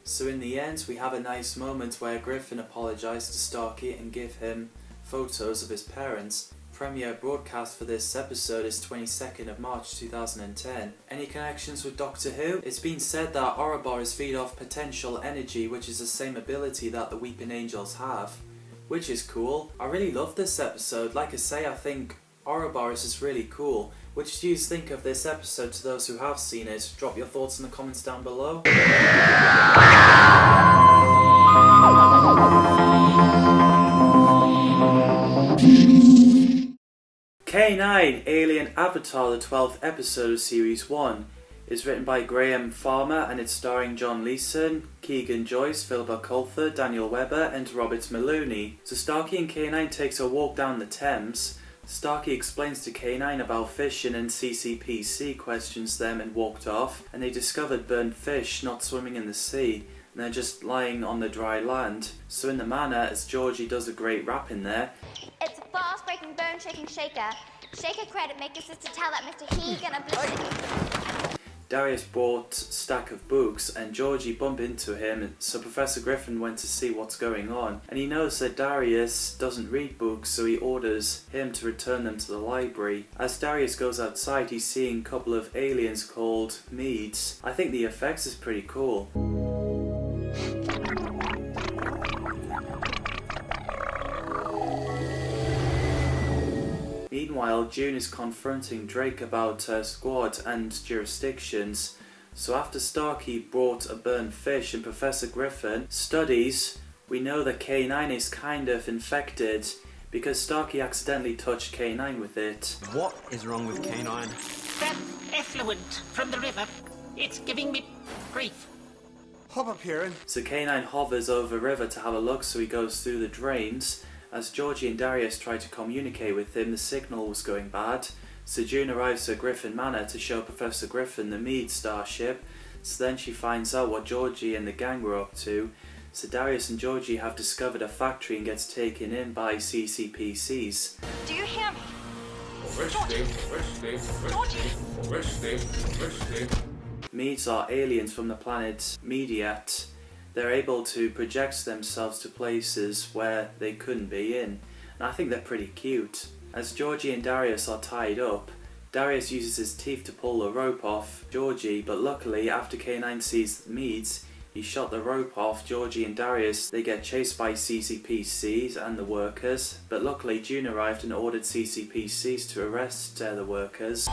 So in the end, we have a nice moment where Gryffen apologised to Starkey and give him photos of his parents. Premiere broadcast for this episode is 22nd of March 2010. Any connections with Doctor Who? It's been said that Oroborus feed off potential energy, which is the same ability that the Weeping Angels have, which is cool. I really love this episode. Like I say, I think Oroborus is really cool. What did you think of this episode? To those who have seen it, drop your thoughts in the comments down below. K-9 Alien Avatar, the 12th episode of Series 1, is written by Graham Farmer and it's starring John Leeson, Keegan Joyce, Philippa Colford, Daniel Webber and Robert Maloney. So Starkey and K-9 takes a walk down the Thames. Starkey explains to K-9 about fishing and CCPC questions them and walked off, and they discovered burnt fish not swimming in the sea and they're just lying on the dry land. So in the manor, as Georgie does a great rap in there. It's a fast-breaking, bone-shaking shaker. Shaker credit, make your sister tell that Mr. Hegan of Darius bought a stack of books and Georgie bumped into him, so Professor Gryffen went to see what's going on. And he knows that Darius doesn't read books, so he orders him to return them to the library. As Darius goes outside, he's seeing a couple of aliens called Meads. I think the effects is pretty cool. Meanwhile, June is confronting Drake about her squad and jurisdictions. So after Starkey brought a burnt fish and Professor Gryffen studies, we know that K-9 is kind of infected because Starkey accidentally touched K-9 with it. What is wrong with K-9? That effluent from the river, it's giving me grief. Hop up here. So K-9 hovers over the river to have a look, so he goes through the drains. As Georgie and Darius try to communicate with him, the signal was going bad. So June arrives at Gryffen Manor to show Professor Gryffen the Mead starship. So then she finds out what Georgie and the gang were up to. So Darius and Georgie have discovered a factory and gets taken in by CCPCs. Do you hear me? Meads are aliens from the planet Mediat. They're able to project themselves to places where they couldn't be in, and I think they're pretty cute. As Georgie and Darius are tied up, Darius uses his teeth to pull the rope off Georgie, but luckily after K-9 sees Meads, he shot the rope off Georgie and Darius. They get chased by CCPCs and the workers, but luckily June arrived and ordered CCPCs to arrest the workers.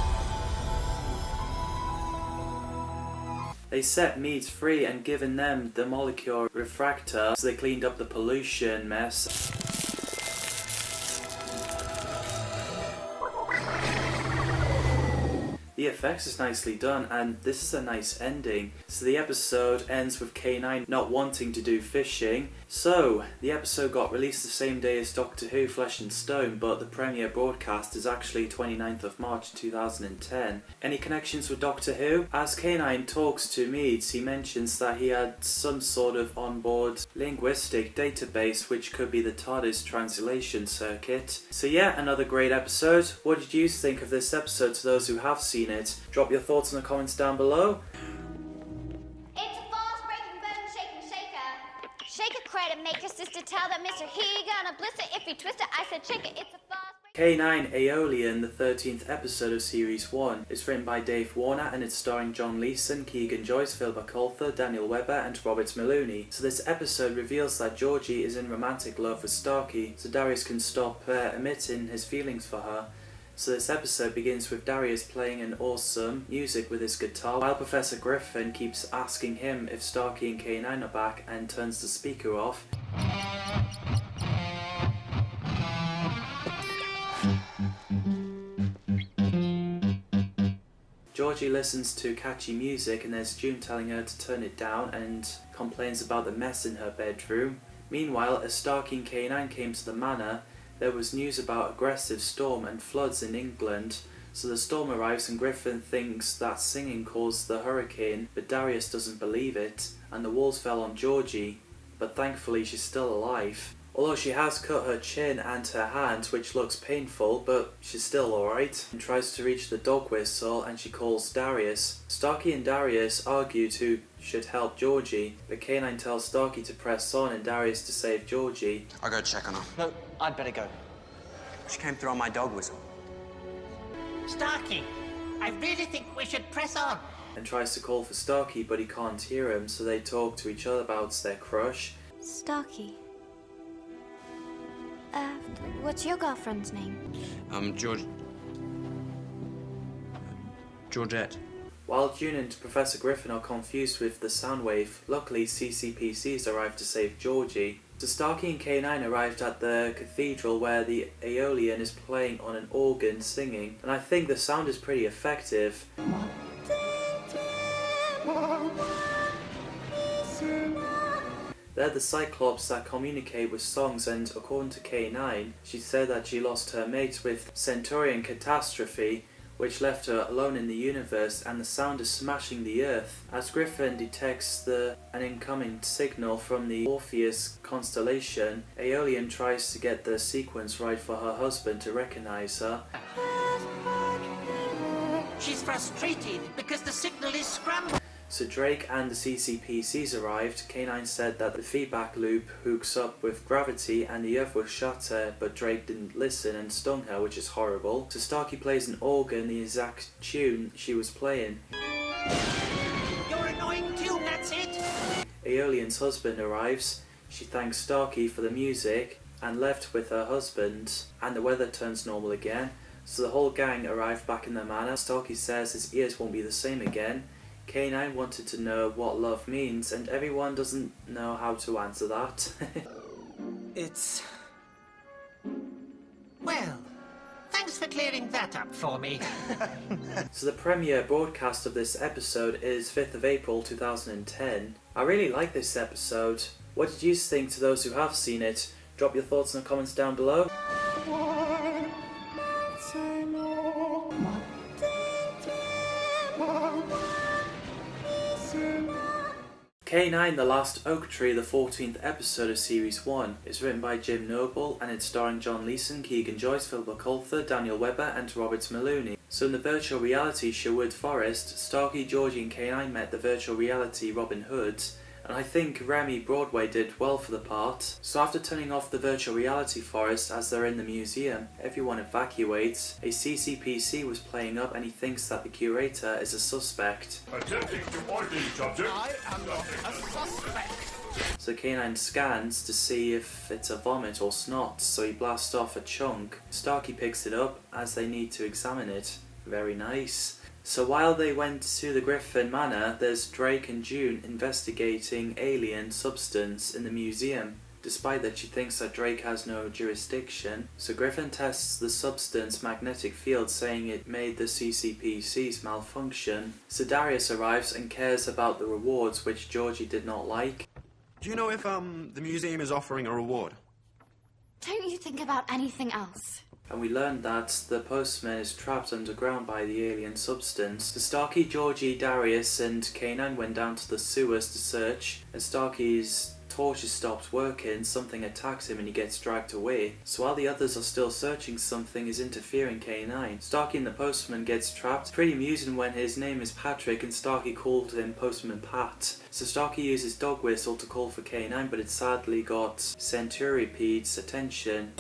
They set Meads free and given them the molecular refractor, so they cleaned up the pollution mess. The effects is nicely done, and this is a nice ending. So the episode ends with K-9 not wanting to do fishing. So the episode got released the same day as Doctor Who Flesh and Stone, but the premiere broadcast is actually 29th of March 2010. Any connections with Doctor Who? As K-9 talks to Meads, he mentions that he had some sort of onboard linguistic database, which could be the TARDIS translation circuit. So yeah, another great episode. What did you think of this episode to those who have seen it? Drop your thoughts in the comments down below. It's a fast-breaking bone-shaking shaker. Shake a credit, make your sister tell that Mr. He gonna blister if he twist it. I said shake it, it's a fast-breaking... K-9 Aeolian, the 13th episode of Series 1, is written by Dave Warner and it's starring John Leeson, Keegan Joyce, Philippa Coulthard, Daniel Webber and Robert Maloney. So this episode reveals that Georgie is in romantic love with Starkey, so Darius can stop admitting his feelings for her. So this episode begins with Darius playing an awesome music with his guitar, while Professor Gryffen keeps asking him if Starkey and K-9 are back and turns the speaker off. Georgie listens to catchy music and there's June telling her to turn it down and complains about the mess in her bedroom. Meanwhile, as Starkey and K-9 came to the manor, there was news about aggressive storm and floods in England, so the storm arrives and Gryffen thinks that singing caused the hurricane, but Darius doesn't believe it, and the walls fell on Georgie, but thankfully she's still alive. Although she has cut her chin and her hand, which looks painful, but she's still alright, and tries to reach the dog whistle and she calls Darius. Starkey and Darius argue who should help Georgie, but K-9 tells Starkey to press on and Darius to save Georgie. I'll go check on her. No, I'd better go. She came through on my dog whistle. Starkey, I really think we should press on. And tries to call for Starkey, but he can't hear him, so they talk to each other about their crush. Starkey. What's your girlfriend's name? Georgette. While June and Professor Gryffen are confused with the sound wave, luckily CCPCs arrive to save Georgie. So Starkey and K-9 arrived at the cathedral where the Aeolian is playing on an organ singing, and I think the sound is pretty effective. They're the Cyclops that communicate with songs, and according to K-9, she said that she lost her mate with Centaurian catastrophe, which left her alone in the universe, and the sound is smashing the earth. As Gryffen detects an incoming signal from the Orthrus constellation, Aeolian tries to get the sequence right for her husband to recognize her. She's frustrated because the signal is scrambled. So Drake and the CCPCs arrived. K-9 said that the feedback loop hooks up with gravity and the earth will shatter, but Drake didn't listen and stung her, which is horrible. So Starkey plays an organ, the exact tune she was playing. Your annoying tune, that's it! Aeolian's husband arrives. She thanks Starkey for the music and left with her husband, and the weather turns normal again. So the whole gang arrived back in the manor. Starkey says his ears won't be the same again. K-9 wanted to know what love means, and everyone doesn't know how to answer that. It's... Well, thanks for clearing that up for me. So the premiere broadcast of this episode is 5th of April 2010. I really like this episode. What did you think to those who have seen it? Drop your thoughts in the comments down below. K-9, The Last Oak Tree, the 14th episode of Series 1, is written by Jim Noble and it's starring John Leeson, Keegan Joyce, Philippa Coulthard, Daniel Webber and Robert Maloney. So in the virtual reality Sherwood Forest, Starkey, Georgie and K-9 met the virtual reality Robin Hood, and I think Remy Broadway did well for the part. So after turning off the virtual reality forest as they're in the museum, everyone evacuates. A CCPC was playing up and he thinks that the curator is a suspect. Attempting to order subject. I am not a suspect. So K-9 scans to see if it's a vomit or snot, so he blasts off a chunk. Starkey picks it up as they need to examine it. Very nice. So while they went to the Gryffen Manor, there's Drake and June investigating alien substance in the museum, despite that she thinks that Drake has no jurisdiction. So Gryffen tests the substance magnetic field, saying it made the CCPCs malfunction. So Darius arrives and cares about the rewards, which Georgie did not like. Do you know if the museum is offering a reward? Don't you think about anything else? And we learned that the postman is trapped underground by the alien substance. So Starkey, Georgie, Darius and K-9 went down to the sewers to search, and Starkey's torches stopped working, something attacks him and he gets dragged away. So while the others are still searching, something is interfering K-9. Starkey and the postman gets trapped. Pretty amusing when his name is Patrick and Starkey called him Postman Pat. So Starkey uses dog whistle to call for K-9, but it sadly got Centuripede's attention.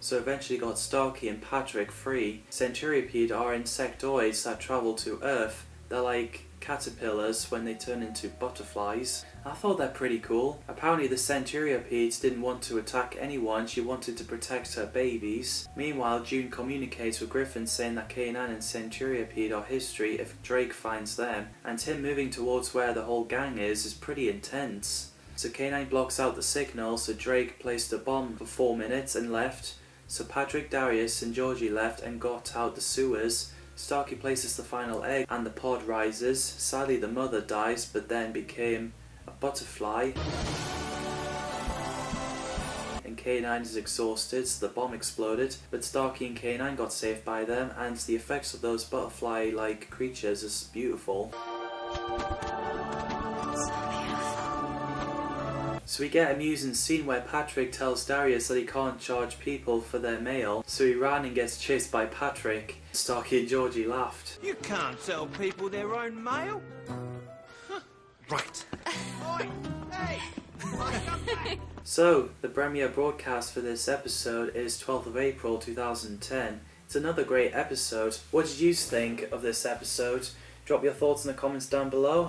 So eventually got Starkey and Patrick free. Centuripede are insectoids that travel to Earth. They're like caterpillars when they turn into butterflies. I thought they're pretty cool. Apparently the Centuripedes didn't want to attack anyone, she wanted to protect her babies. Meanwhile, June communicates with Gryffen saying that K-9 and Centuripede are history if Drake finds them, and him moving towards where the whole gang is pretty intense. So K-9 blocks out the signal, so Drake placed a bomb for 4 minutes and left. So Patrick, Darius and Georgie left and got out the sewers. Starkey places the final egg and the pod rises. Sadly the mother dies but then became a butterfly. And K-9 is exhausted, so the bomb exploded, but Starkey and K-9 got saved by them, and the effects of those butterfly-like creatures is beautiful. So we get an amusing scene where Patrick tells Darius that he can't charge people for their mail, so he ran and gets chased by Patrick. Starkey and Georgie laughed. You can't tell people their own mail. Right. Oi! Hey! So, the premiere broadcast for this episode is 12th of April 2010. It's another great episode. What did you think of this episode? Drop your thoughts in the comments down below.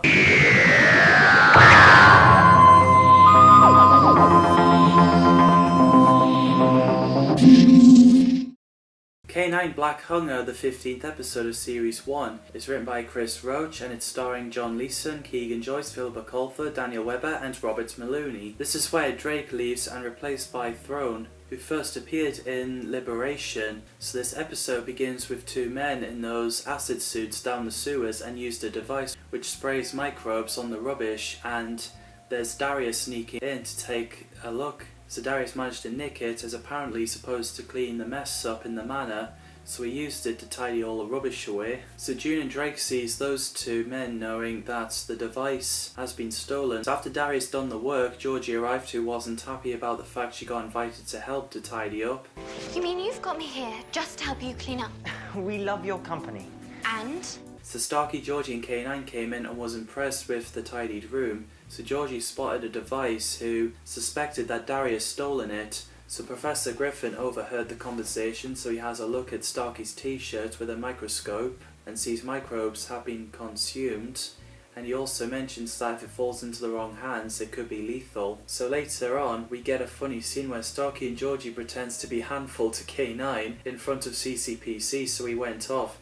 K-9 Black Hunger, the 15th episode of Series 1, is written by Chris Roach and it's starring John Leeson, Keegan Joyce, Philippa Coulthard, Daniel Webber and Robert Maloney. This is where Drake leaves and replaced by Throne, who first appeared in Liberation. So this episode begins with two men in those acid suits down the sewers and used a device which sprays microbes on the rubbish, and there's Darius sneaking in to take a look. So Darius managed to nick it, as apparently he's supposed to clean the mess up in the manor, so he used it to tidy all the rubbish away. So June and Drake sees those two men knowing that the device has been stolen. So after Darius done the work, Georgie arrived, who wasn't happy about the fact she got invited to help to tidy up. You mean you've got me here just to help you clean up? We love your company. And? So Starkey, Georgie and K-9 came in and was impressed with the tidied room. So Georgie spotted a device who suspected that Darius stolen it. So Professor Gryffen overheard the conversation, so he has a look at Starkey's t-shirt with a microscope and sees microbes have been consumed. And he also mentions that if it falls into the wrong hands, it could be lethal. So later on, we get a funny scene where Starkey and Georgie pretends to be handful to K-9 in front of CCPC, so he went off.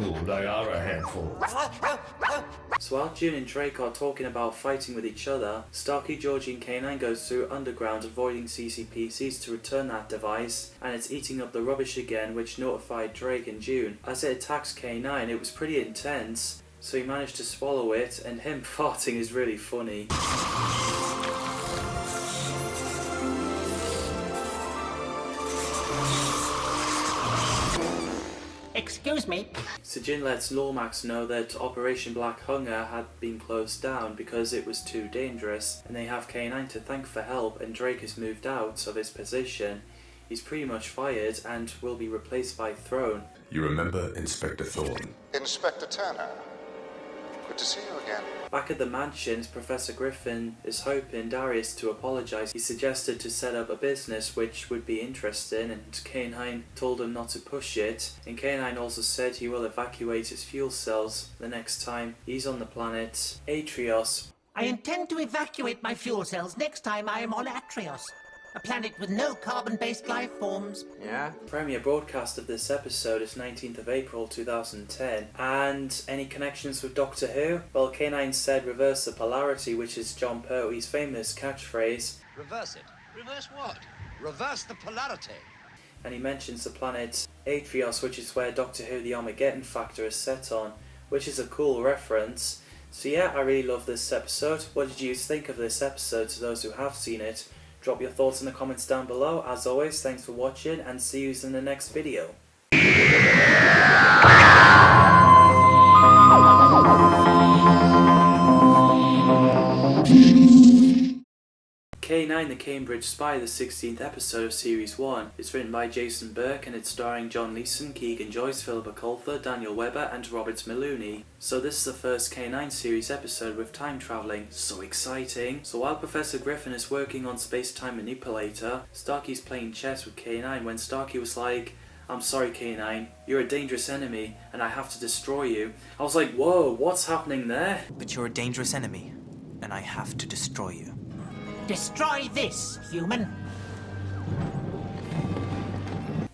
Oh, they are a handful. So while June and Drake are talking about fighting with each other, Starkey, Georgie and K-9 goes through underground avoiding CCPCs to return that device, and it's eating up the rubbish again, which notified Drake and June. As it attacks K-9, it was pretty intense, so he managed to swallow it, and him farting is really funny. Excuse me. So Jin lets Lormax know that Operation Black Hunger had been closed down because it was too dangerous, and they have K-9 to thank for help, and Drake has moved out of his position. He's pretty much fired and will be replaced by Throne. You remember Inspector Thorne? Inspector Turner. Good to see you again. Back at the mansions, Professor Gryffen is hoping Darius to apologise. He suggested to set up a business which would be interesting, and K-9 told him not to push it. And K-9 also said he will evacuate his fuel cells the next time he's on the planet Atrios. I intend to evacuate my fuel cells next time I am on Atrios, a planet with no carbon-based life forms. Yeah? Premiere broadcast of this episode is 19th of April 2010. And any connections with Doctor Who? Well, K-9 said reverse the polarity, which is John Pertwee's famous catchphrase. Reverse it? Reverse what? Reverse the polarity. And he mentions the planet Atrios, which is where Doctor Who the Armageddon Factor is set on, which is a cool reference. So yeah, I really love this episode. What did you think of this episode to those who have seen it? Drop your thoughts in the comments down below. As always, thanks for watching and see you in the next video. K-9 the Cambridge Spy, the 16th episode of Series 1. It's written by Jason Burke and it's starring John Leeson, Keegan Joyce, Philippa Coulthard, Daniel Webber and Robert Maloney. So this is the first K-9 series episode with time travelling. So exciting! So while Professor Gryffen is working on Space-Time Manipulator, Starkey's playing chess with K-9 when Starkey was like, "I'm sorry K-9, you're a dangerous enemy and I have to destroy you." I was like, whoa, what's happening there? But you're a dangerous enemy, and I have to destroy you. Destroy this, human.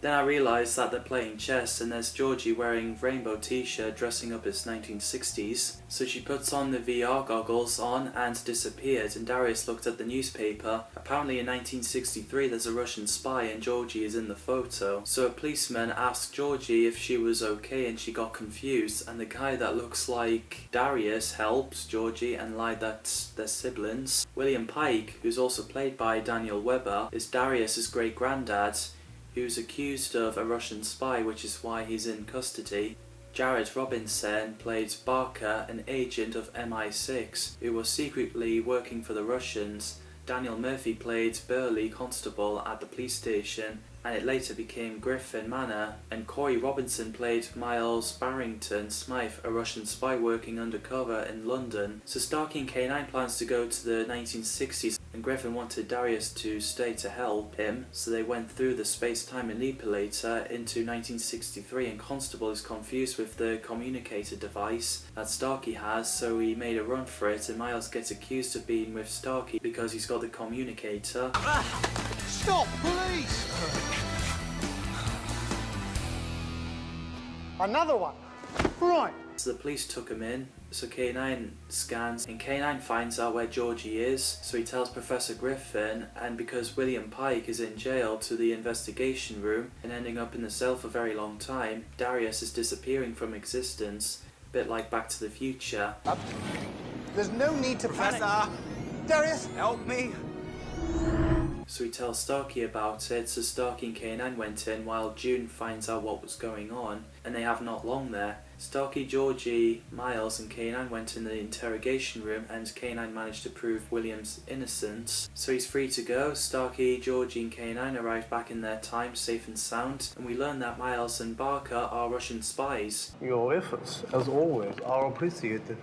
Then I realised that they're playing chess and there's Georgie wearing rainbow t-shirt dressing up as 1960s. So she puts on the VR goggles on and disappeared, and Darius looked at the newspaper. Apparently in 1963 there's a Russian spy and Georgie is in the photo. So a policeman asked Georgie if she was okay and she got confused, and the guy that looks like Darius helps Georgie and lied that they're siblings. William Pike, who's also played by Daniel Webber, is Darius's great-granddad, who's accused of a Russian spy, which is why he's in custody. Jared Robinson played Barker, an agent of MI6, who was secretly working for the Russians. Daniel Murphy played Burley, constable at the police station, and it later became Gryffen Manor, and Corey Robinson played Miles Barrington Smythe, a Russian spy working undercover in London. So Starkey and K-9 plans to go to the 1960s, and Gryffen wanted Darius to stay to help him, so they went through the space-time manipulator into 1963, and Constable is confused with the communicator device that Starkey has, so he made a run for it, and Miles gets accused of being with Starkey because he's got the communicator. Stop, police! Another one. Right. So the police took him in, so K-9 scans, and K-9 finds out where Georgie is, so he tells Professor Gryffen, and because William Pike is in jail, to the investigation room, and ending up in the cell for a very long time, Darius is disappearing from existence, a bit like Back to the Future. There's no need to panic. Professor! Darius! Help me! So he tells Starkey about it, so Starkey and K-9 went in while June finds out what was going on, and they have not long there. Starkey, Georgie, Miles and K-9 went in the interrogation room, and K-9 managed to prove William's innocence. So he's free to go. Starkey, Georgie and K-9 arrive back in their time, safe and sound, and we learn that Miles and Barker are Russian spies. Your efforts, as always, are appreciated.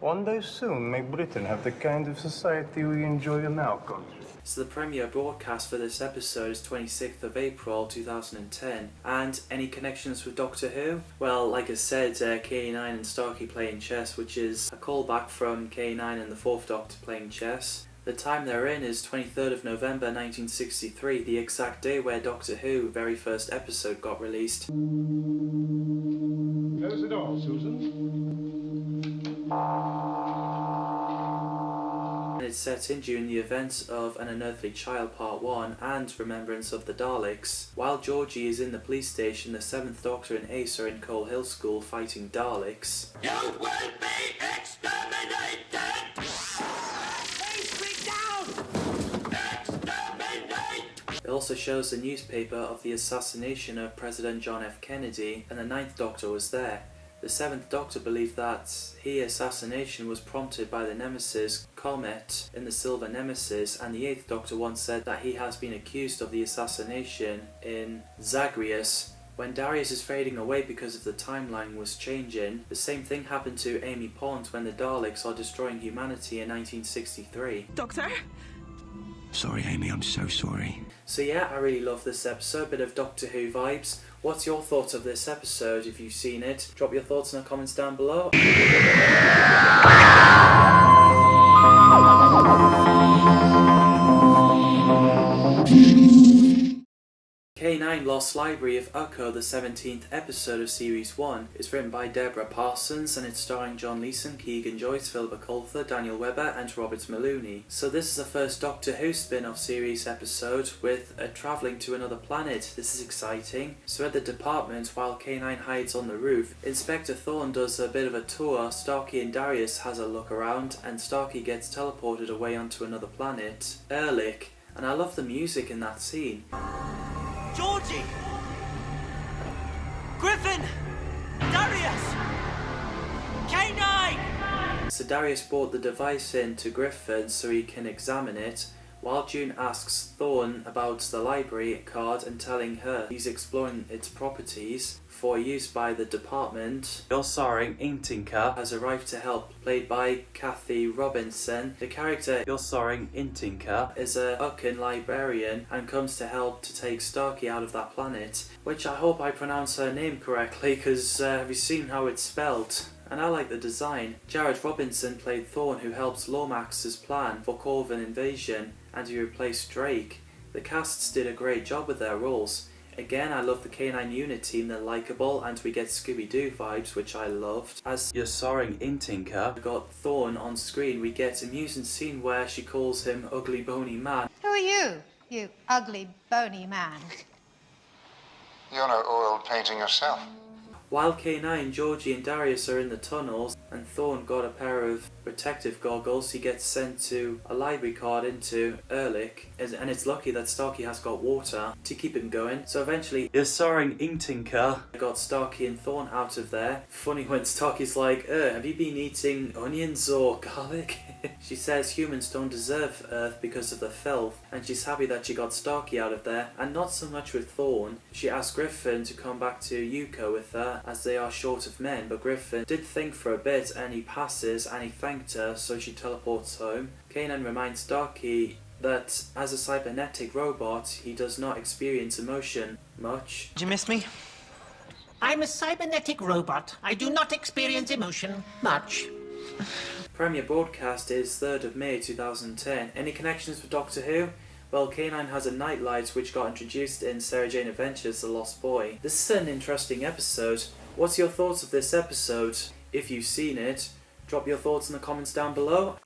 One day soon may Britain have the kind of society we enjoy in our country. So the premiere broadcast for this episode is 26th of April 2010. And any connections with Doctor Who? Well, like I said, K-9 and Starkey playing chess, which is a callback from K-9 and the Fourth Doctor playing chess. The time they're in is 23rd of November 1963, the exact day where Doctor Who very first episode got released. Close the door, Susan. And it's set in during the events of An Unearthly Child Part 1 and Remembrance of the Daleks. While Georgie is in the police station, the 7th Doctor and Ace are in Coal Hill School fighting Daleks. You will be exterminated! They all also shows a newspaper of the assassination of President John F. Kennedy, and the 9th Doctor was there. The 7th Doctor believed that the assassination was prompted by the Nemesis Comet in the Silver Nemesis, and the 8th Doctor once said that he has been accused of the assassination in Zagreus. When Darius is fading away because of the timeline was changing, the same thing happened to Amy Pond when the Daleks are destroying humanity in 1963. Doctor? Sorry, Amy, I'm so sorry. So yeah, I really love this episode, bit of Doctor Who vibes. What's your thoughts of this episode if you've seen it? Drop your thoughts in the comments down below. K-9 Lost Library of Ukko, the 17th episode of Series 1, is written by Deborah Parsons and it's starring John Leeson, Keegan Joyce, Philippa Coulter, Daniel Webber and Robert Maloney. So this is the first Doctor Who spin-off series episode with a travelling to another planet. This is exciting. So at the department, while K-9 hides on the roof, Inspector Thorne does a bit of a tour, Starkey and Darius has a look around, and Starkey gets teleported away onto another planet, Erlich, and I love the music in that scene. Georgie! Gryffen! Darius! K-9! So Darius brought the device in to Gryffen so he can examine it, while June asks Thorne about the library card and telling her he's exploring its properties for use by the department. Your starring Intinka has arrived to help, played by Kathy Robinson. The character you're starring Intinka is a Ukko librarian and comes to help to take Starkey out of that planet, which I hope I pronounce her name correctly, because have you seen how it's spelled? And I like the design. Jared Robinson played Thorne, who helps Lomax's plan for Korven invasion, and he replaced Drake. The casts did a great job with their roles. Again, I love the K-9 unit team, they're likeable, and we get Scooby-Doo vibes, which I loved. As you're starring Intinka got Thorne on screen, we get an amusing scene where she calls him Ugly Bony Man. Who are you, you ugly bony man? You're no oil painting yourself. While K-9, Georgie and Darius are in the tunnels and Thorne got a pair of protective goggles, he gets sent to a library card into Erlich, and it's lucky that Starkey has got water to keep him going. So eventually, you're starring Intinka got Starkey and Thorne out of there. Funny when Starkey's like, have you been eating onions or garlic? She says humans don't deserve Earth because of the filth, and she's happy that she got Starkey out of there, and not so much with Thorne. She asked Gryffen to come back to Ukko with her, as they are short of men, but Gryffen did think for a bit, and he passes, and he thanked her, so she teleports home. K-9 reminds Starkey that as a cybernetic robot, he does not experience emotion much. Did you miss me? I'm a cybernetic robot. I do not experience emotion much. Premiere broadcast is 3rd of May 2010. Any connections with Doctor Who? Well, K-9 has a nightlight which got introduced in Sarah Jane Adventures The Lost Boy. This is an interesting episode. What's your thoughts of this episode? If you've seen it, drop your thoughts in the comments down below.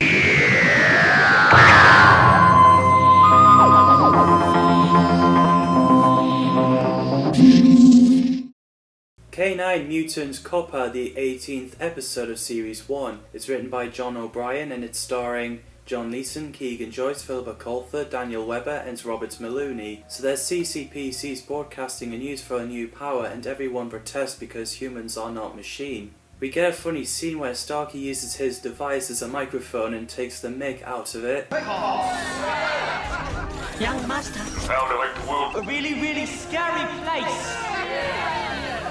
K-9 Mutant Copper, the 18th episode of Series 1. It's written by John O'Brien and it's starring John Leeson, Keegan Joyce, Philippa Coulter, Daniel Webber and Robert Maloney. So there's CCPC's broadcasting a news for a new power and everyone protests because humans are not machine. We get a funny scene where Starkey uses his device as a microphone and takes the mick out of it. Young master. How to make the world a really, really scary place.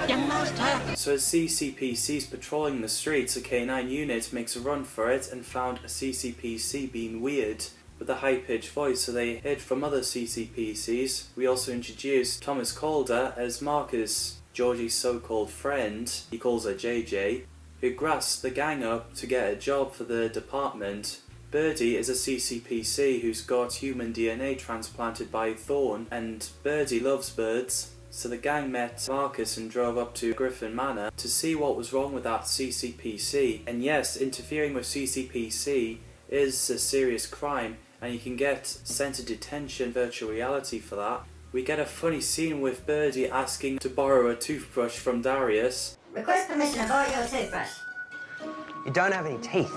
Young master. So as CCPC's patrolling the streets, a K-9 unit makes a run for it and found a CCPC being weird with a high-pitched voice, so they hid from other CCPCs. We also introduced Thomas Calder as Marcus, Georgie's so-called friend, he calls her JJ, who grasps the gang up to get a job for the department. Birdie is a CCPC who's got human DNA transplanted by Thorne, and Birdie loves birds. So the gang met Marcus and drove up to Gryffen Manor to see what was wrong with that CCPC. And yes, interfering with CCPC is a serious crime, and you can get sent to detention virtual reality for that. We get a funny scene with Birdie asking to borrow a toothbrush from Darius. Request permission to borrow your toothbrush. You don't have any teeth.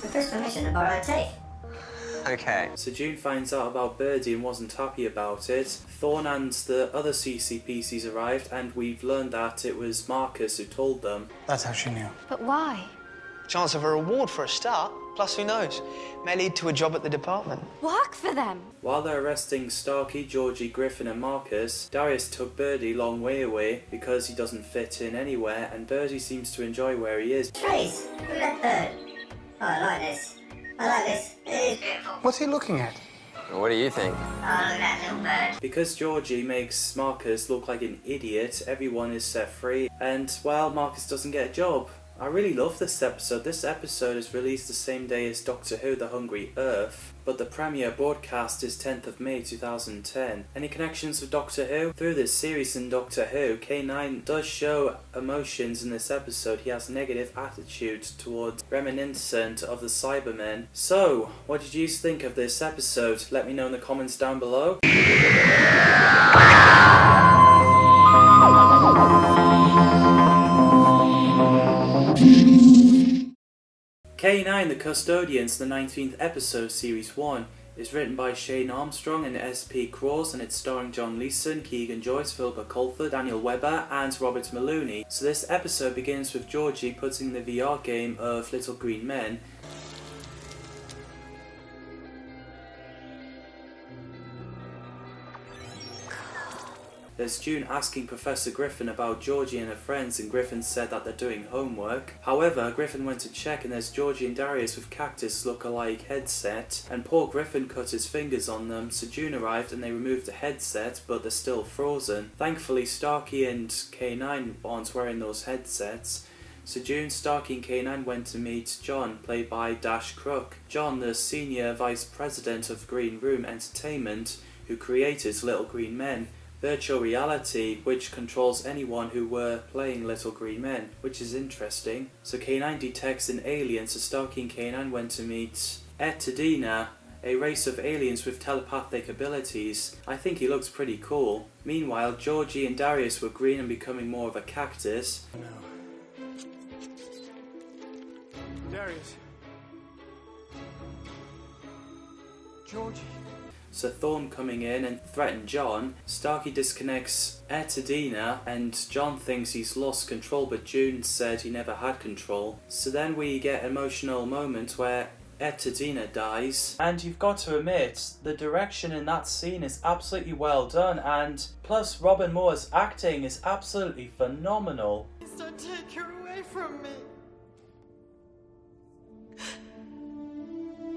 Request permission to borrow a teeth. Okay. So June finds out about Birdie and wasn't happy about it. Thorn and the other CCPCs arrived, and we've learned that it was Marcus who told them. That's how she knew. But why? Chance of a reward for a start. Plus, who knows? May lead to a job at the department. Work for them. While they're arresting Starkey, Georgie, Gryffen and Marcus, Darius took Birdie long way away because he doesn't fit in anywhere, and Birdie seems to enjoy where he is. Trace, look at that bird. Oh, I like this. I like this. It is beautiful. What's he looking at? What do you think? Oh, look at that little bird. Because Georgie makes Marcus look like an idiot, everyone is set free, and, well, Marcus doesn't get a job. I really love this episode. This episode is released the same day as Doctor Who The Hungry Earth, but the premiere broadcast is 10th of May 2010. Any connections with Doctor Who? Through this series in Doctor Who, K-9 does show emotions in this episode. He has negative attitude towards reminiscent of the Cybermen. So, what did you think of this episode? Let me know in the comments down below. K-9, The Custodians, the 19th episode of Series 1, is written by Shane Armstrong and S.P. Cross, and it's starring John Leeson, Keegan Joyce, Philippa Colford, Daniel Webber and Robert Maloney. So this episode begins with Georgie putting the VR game of Little Green Men. There's June asking Professor Gryffen about Georgie and her friends, and Gryffen said that they're doing homework. However, Gryffen went to check and there's Georgie and Darius with cactus look-alike headset, and poor Gryffen cut his fingers on them, so June arrived and they removed the headset, but they're still frozen. Thankfully, Starkey and K-9 aren't wearing those headsets. So June, Starkey and K-9 went to meet John, played by Dash Crook. John, the Senior Vice President of Green Room Entertainment, who created Little Green Men. Virtual reality, which controls anyone who were playing Little Green Men, which is interesting. So K-9 detects an alien, so Starkey and K-9 went to meet Etadina, a race of aliens with telepathic abilities. I think he looks pretty cool. Meanwhile, Georgie and Darius were green and becoming more of a cactus. Darius. Georgie. So Thorn coming in and threatened John. Starkey disconnects Etadina and John thinks he's lost control, but June said he never had control. So then we get an emotional moment where Etadina dies. And you've got to admit, the direction in that scene is absolutely well done, and plus Robin Moore's acting is absolutely phenomenal. Please don't take her away from me.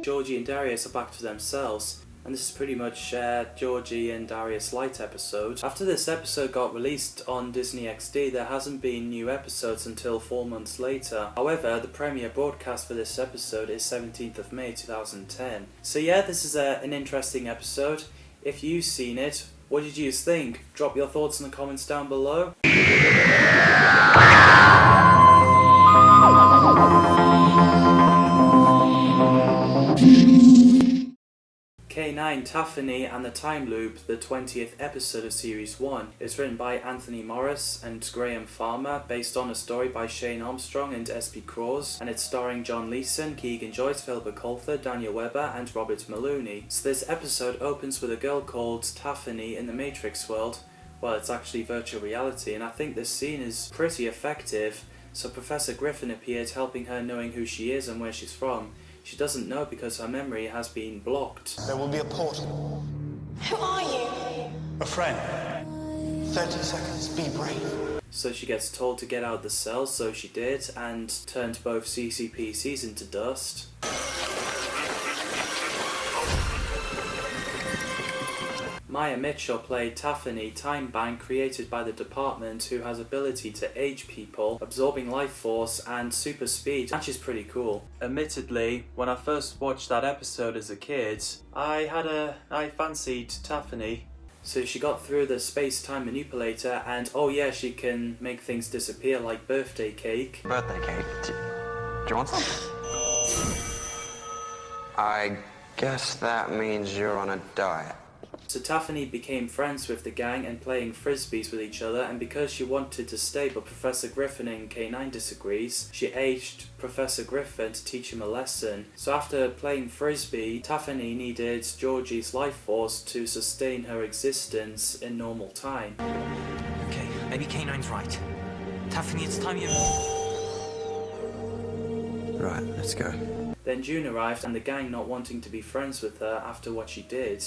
Georgie and Darius are back to themselves. And this is pretty much Georgie and Darius' light episode. After this episode got released on Disney XD, there hasn't been new episodes until 4 months later. However, the premiere broadcast for this episode is 17th of May 2010. So yeah, this is an interesting episode. If you've seen it, what did you think? Drop your thoughts in the comments down below. K-9, Taphony and the Time Loop, the 20th episode of Series 1, is written by Anthony Morris and Graham Farmer, based on a story by Shane Armstrong and S.P. Cross, and it's starring John Leeson, Keegan Joyce, Philippa Colford, Daniel Webber and Robert Maloney. So this episode opens with a girl called Taphony in the Matrix world. Well, it's actually virtual reality, and I think this scene is pretty effective. So Professor Gryffen appeared, helping her knowing who she is and where she's from. She doesn't know because her memory has been blocked. There will be a portal. Who are you? A friend. 30 seconds, be brave. So she gets told to get out of the cell, so she did, and turned both CCPCs into dust. Maya Mitchell played Taphony, Time Bank, created by the department, who has ability to age people, absorbing life force and super speed, and she's pretty cool. Admittedly, when I first watched that episode as a kid, I fancied Taphony. So she got through the space-time manipulator, and oh yeah, she can make things disappear like birthday cake. Birthday cake? Do you want some? I guess that means you're on a diet. So Taphony became friends with the gang and playing frisbees with each other, and because she wanted to stay but Professor Gryffen in K-9 disagrees, she aged Professor Gryffen to teach him a lesson. So after playing frisbee, Taphony needed Georgie's life force to sustain her existence in normal time. Okay, maybe K-9's right. Taphony, it's time you... Right, let's go. Then June arrived, and the gang, not wanting to be friends with her after what she did,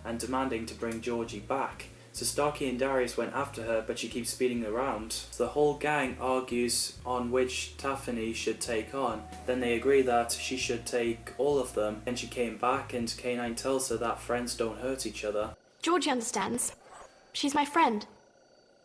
and demanding to bring Georgie back. So Starkey and Darius went after her, but she keeps speeding around. So the whole gang argues on which Taphony should take on. Then they agree that she should take all of them, and she came back, and K-9 tells her that friends don't hurt each other. Georgie understands. She's my friend.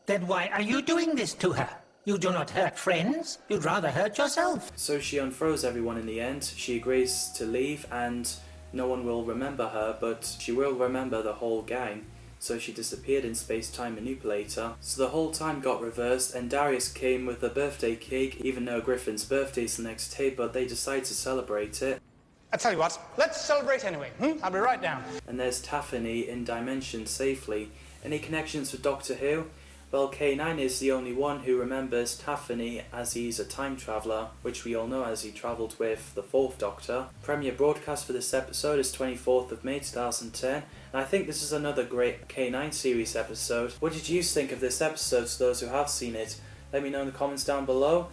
Then why are you doing this to her? You do not hurt friends. You'd rather hurt yourself. So she unfroze everyone in the end. She agrees to leave, and no one will remember her, but she will remember the whole gang. So she disappeared in space-time manipulator. So the whole time got reversed, and Darius came with a birthday cake, even though Gryffen's birthday is the next day, but they decide to celebrate it. I tell you what, let's celebrate anyway. I'll be right down. And there's Taphony in Dimension safely. Any connections with Doctor Who? Well, K-9 is the only one who remembers Taphony as he's a time traveller, which we all know as he travelled with the 4th Doctor. Premiere broadcast for this episode is 24th of May 2010, and I think this is another great K-9 series episode. What did you think of this episode to those who have seen it? Let me know in the comments down below.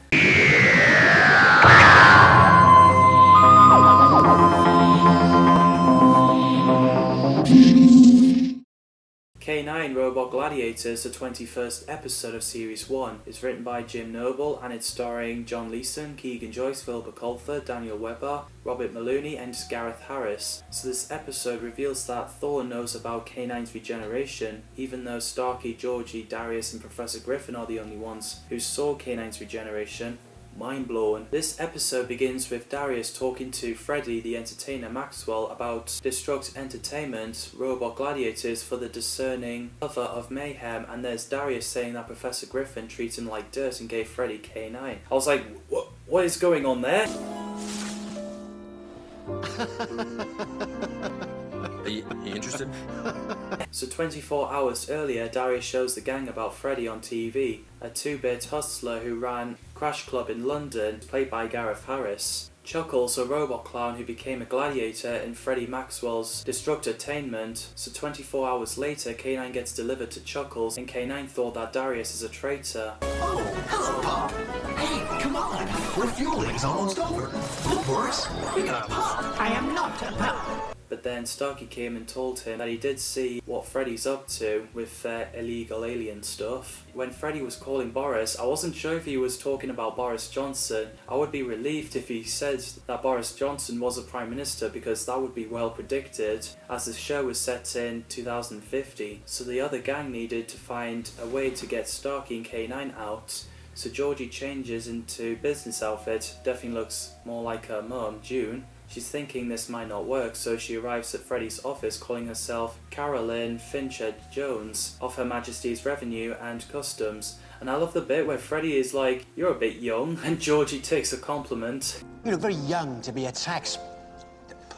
K-9 Robot Gladiators, the 21st episode of Series 1, is written by Jim Noble and it's starring John Leeson, Keegan Joyce, Philippa Colford, Daniel Webber, Robert Maloney and Gareth Harris. So this episode reveals that Thor knows about K-9's regeneration, even though Starkey, Georgie, Darius and Professor Gryffen are the only ones who saw K-9's regeneration. Mind blown. This episode begins with Darius talking to Freddy the Entertainer Maxwell about Destruct Entertainment, Robot Gladiators for the discerning lover of mayhem, and there's Darius saying that Professor Gryffen treats him like dirt and gave Freddy K-9. I was like, what is going on there? Are you interested? So 24 hours earlier, Darius shows the gang about Freddy on TV, a 2-bit hustler who ran Crash Club in London, played by Gareth Harris. Chuckles, a robot clown who became a gladiator in Freddie Maxwell's Destructainment. So 24 hours later, K-9 gets delivered to Chuckles, and K-9 thought that Darius is a traitor. Oh, hello, Pop. Hey, come on. Refueling's almost over. Look, Boris, we got a Pop. I am not a Pop. But then Starkey came and told him that he did see what Freddy's up to with illegal alien stuff. When Freddy was calling Boris, I wasn't sure if he was talking about Boris Johnson. I would be relieved if he said that Boris Johnson was a Prime Minister, because that would be well predicted, as the show was set in 2050. So the other gang needed to find a way to get Starkey and K-9 out. So Georgie changes into business outfit, definitely looks more like her mum, June. She's thinking this might not work, so she arrives at Freddy's office calling herself Carolyn Fincher Jones of Her Majesty's Revenue and Customs. And I love the bit where Freddy is like, "You're a bit young," and Georgie takes a compliment. You look very young to be a tax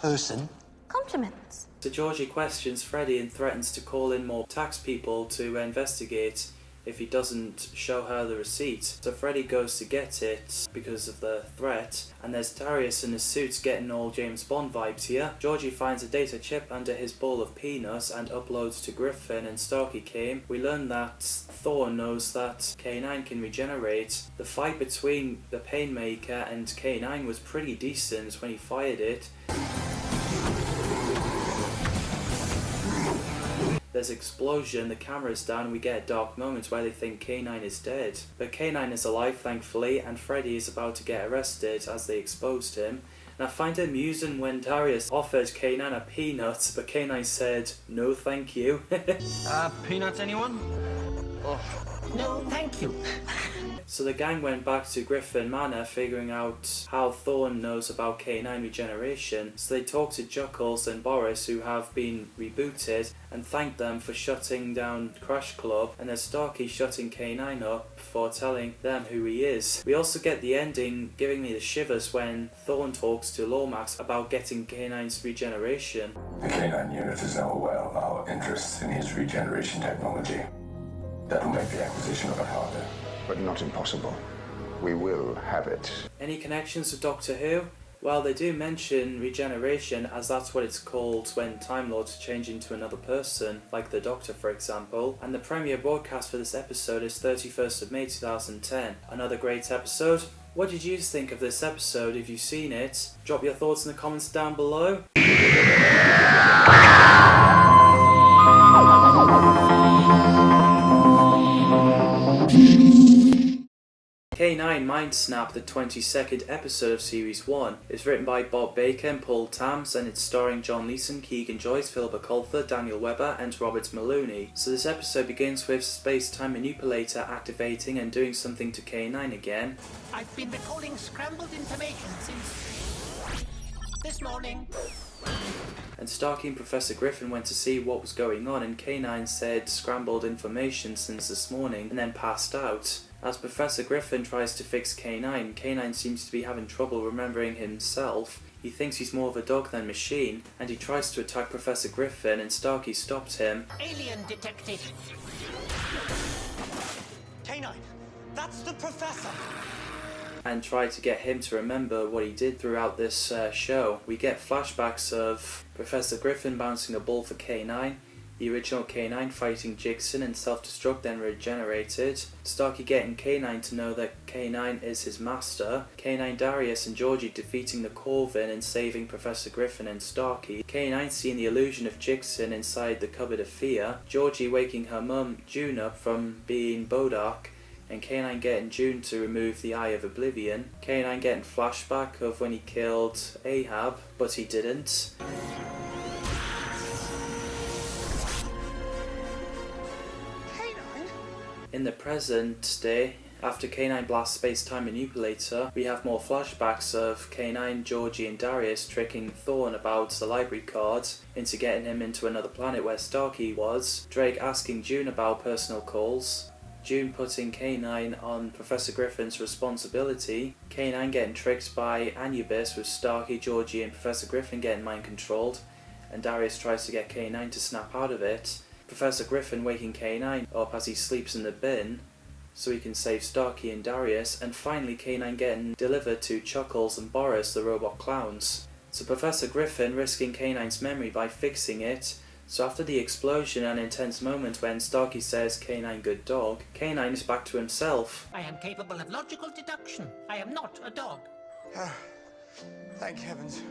person. Compliments. So Georgie questions Freddy and threatens to call in more tax people to investigate if he doesn't show her the receipt. So Freddy goes to get it because of the threat, and there's Darius in his suits getting all James Bond vibes here. Georgie finds a data chip under his bowl of peanuts and uploads to Gryffen, and Starkey came. We learn that Thor knows that K-9 can regenerate. The fight between the Painmaker and K-9 was pretty decent when he fired it. There's explosion, the camera's down, and we get a dark moment where they think K-9 is dead. But K-9 is alive, thankfully, and Freddy is about to get arrested as they exposed him. And I find it amusing when Darius offered K-9 a peanut, but K-9 said, "No thank you." Peanuts anyone? Oh. No, thank you. So the gang went back to Gryffen Manor, figuring out how Thorn knows about K-9 regeneration. So they talked to Chuckles and Boris, who have been rebooted, and thanked them for shutting down Crash Club, and there's Starkey shutting K-9 up for telling them who he is. We also get the ending giving me the shivers when Thorn talks to Lomax about getting K-9's regeneration. The K-9 unit is now well. our interests in his regeneration technology. That will make the acquisition of it harder. But not impossible. We will have it. Any connections with Doctor Who? Well, they do mention regeneration, as that's what it's called when Time Lords change into another person, like the Doctor for example, and the premiere broadcast for this episode is 31st of May 2010. Another great episode. What did you think of this episode? If you've seen it, drop your thoughts in the comments down below. K-9 Mind Snap, the 22nd episode of Series 1, is written by Bob Baker and Paul Tams, and it's starring John Leeson, Keegan Joyce, Philippa Coulthard, Daniel Webber and Robert Maloney. So this episode begins with Space-Time Manipulator activating and doing something to K-9 again. I've been recalling scrambled information since this morning. And Starkey and Professor Gryffen went to see what was going on, and K-9 said scrambled information since this morning and then passed out. As Professor Gryffen tries to fix K-9, K-9 seems to be having trouble remembering himself. He thinks he's more of a dog than machine, and he tries to attack Professor Gryffen, and Starkey stops him. Alien detected. K-9, that's the Professor! And try to get him to remember what he did throughout this show. We get flashbacks of Professor Gryffen bouncing a ball for K-9, the original K-9 fighting Jigsaw and self-destruct, then regenerated, Starkey getting K-9 to know that K-9 is his master, K-9 Darius and Georgie defeating the Korven and saving Professor Gryffen and Starkey, K-9 seeing the illusion of Jigsaw inside the Cupboard of Fear, Georgie waking her mum June up from being Bodark, and K-9 getting June to remove the Eye of Oblivion, K-9 getting flashback of when he killed Ahab, but he didn't. In the present day, after K-9 blasts Space-Time Manipulator, we have more flashbacks of K-9, Georgie and Darius tricking Thorn about the library cards into getting him into another planet where Starkey was, Drake asking June about personal calls, June putting K-9 on Professor Gryffen's responsibility, K-9 getting tricked by Anubis with Starkey, Georgie and Professor Gryffen getting mind controlled, and Darius tries to get K-9 to snap out of it, Professor Gryffen waking K-9 up as he sleeps in the bin so he can save Starkey and Darius, and finally K-9 getting delivered to Chuckles and Boris, the robot clowns. So Professor Gryffen risking K-9's memory by fixing it. So after the explosion and intense moment when Starkey says K-9 good dog, K-9 is back to himself. I am capable of logical deduction. I am not a dog. Thank heavens.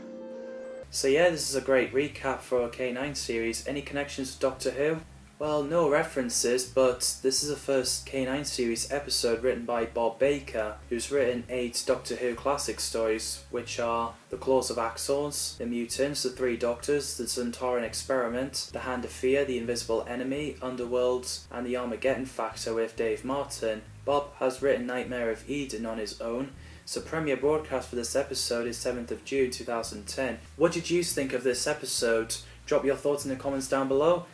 So yeah, this is a great recap for a K-9 series. Any connections to Doctor Who? Well, no references, but this is the first K-9 series episode written by Bob Baker, who's written 8 Doctor Who classic stories, which are The Claws of Axons, The Mutants, The Three Doctors, The Zentaran Experiment, The Hand of Fear, The Invisible Enemy, Underworld, and The Armageddon Factor with Dave Martin. Bob has written Nightmare of Eden on his own, so premiere broadcast for this episode is 7th of June 2010. What did you think of this episode? Drop your thoughts in the comments down below.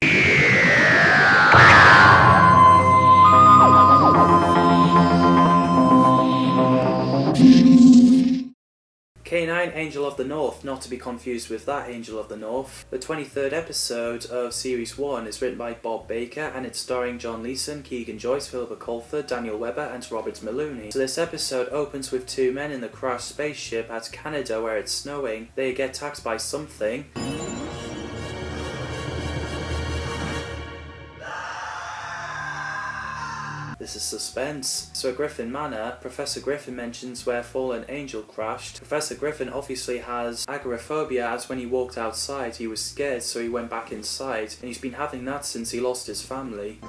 K-9 Angel of the North, not to be confused with that Angel of the North. The 23rd episode of Series 1 is written by Bob Baker and it's starring John Leeson, Keegan Joyce, Philippa Coulthard, Daniel Webber and Robert Maloney. So this episode opens with 2 men in the crashed spaceship at Canada where it's snowing. They get attacked by something. This is suspense. So at Gryffen Manor, Professor Gryffen mentions where Fallen Angel crashed. Professor Gryffen obviously has agoraphobia, as when he walked outside he was scared so he went back inside, and he's been having that since he lost his family.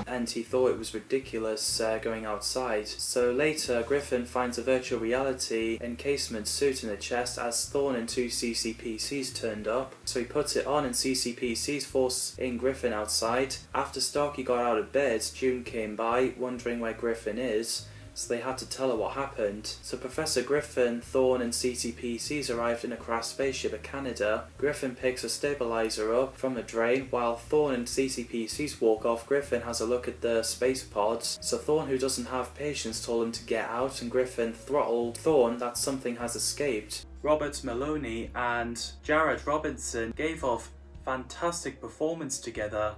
And he thought it was ridiculous going outside. So later, Gryffen finds a virtual reality encasement suit in the chest as Thorn and 2 CCPCs turned up. So he puts it on and CCPCs force in Gryffen outside. After Starkey got out of bed, June came by, wondering where Gryffen is. so they had to tell her what happened. So Professor Gryffen, Thorn and CCPCs arrived in a crashed spaceship at Canada. Gryffen picks a stabilizer up from a drain while Thorn and CCPCs walk off. Gryffen has a look at the space pods, so Thorn, who doesn't have patience, told him to get out, and Gryffen throttled Thorn that something has escaped. Robert Maloney and Jared Robinson gave off fantastic performance together.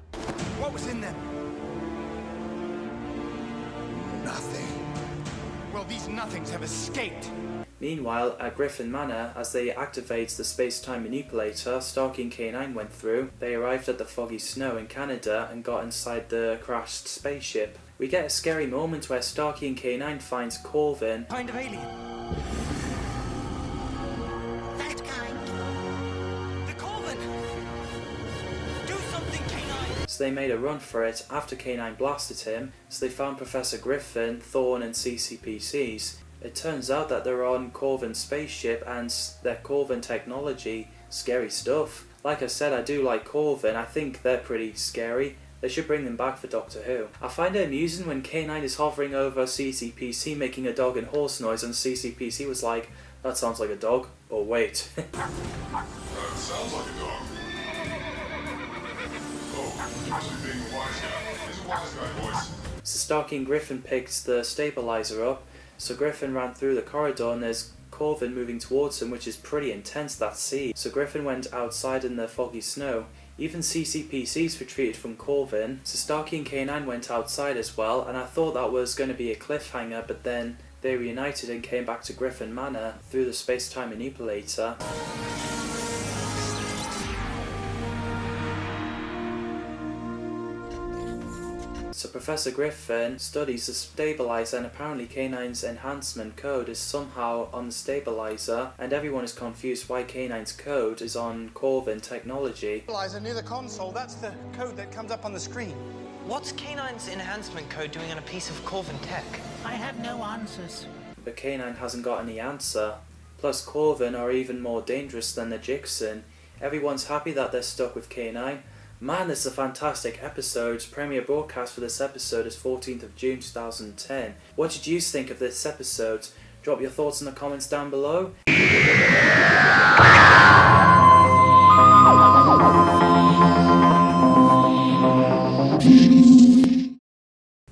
What was in them? Nothing. Well, these nothings have escaped. Meanwhile, at Gryffen Manor, as they activate the space-time manipulator Starkey and K-9 went through, they arrived at the foggy snow in Canada and got inside the crashed spaceship. We get a scary moment where Starkey and K-9 finds Korven. Kind of alien. That kind. The Korven! Do something, K-9! So they made a run for it after K-9 blasted him, so they found Professor Gryffen, Thorn and CCPCs. It turns out that they're on Korven's spaceship and their Korven technology. Scary stuff. Like I said, I do like Korven. I think they're pretty scary. They should bring them back for Doctor Who. I find it amusing when K-9 is hovering over CCPC making a dog and horse noise and CCPC was like, that sounds like a dog. Oh wait. That sounds like a dog. Oh, you're actually being a wise guy. It's a wise guy voice. So Starkey and Gryffen picked the stabilizer up. So Gryffen ran through the corridor and there's Korven moving towards him, which is pretty intense, that scene. So Gryffen went outside in the foggy snow. Even CCPCs retreated from Korven. So Starkey and K-9 went outside as well, and I thought that was going to be a cliffhanger, but then they reunited and came back to Gryffen Manor through the space-time manipulator. So Professor Gryffen studies the stabilizer and apparently K-9's enhancement code is somehow on the stabilizer and everyone is confused why K-9's code is on Korven technology. Stabilizer near the console, that's the code that comes up on the screen. What's K-9's enhancement code doing on a piece of Korven tech? I have no answers. But K-9 hasn't got any answer. Plus Korven are even more dangerous than the Jixen. Everyone's happy that they're stuck with K-9. Man, this is a fantastic episode. Premiere broadcast for this episode is 14th of June 2010. What did you think of this episode? Drop your thoughts in the comments down below.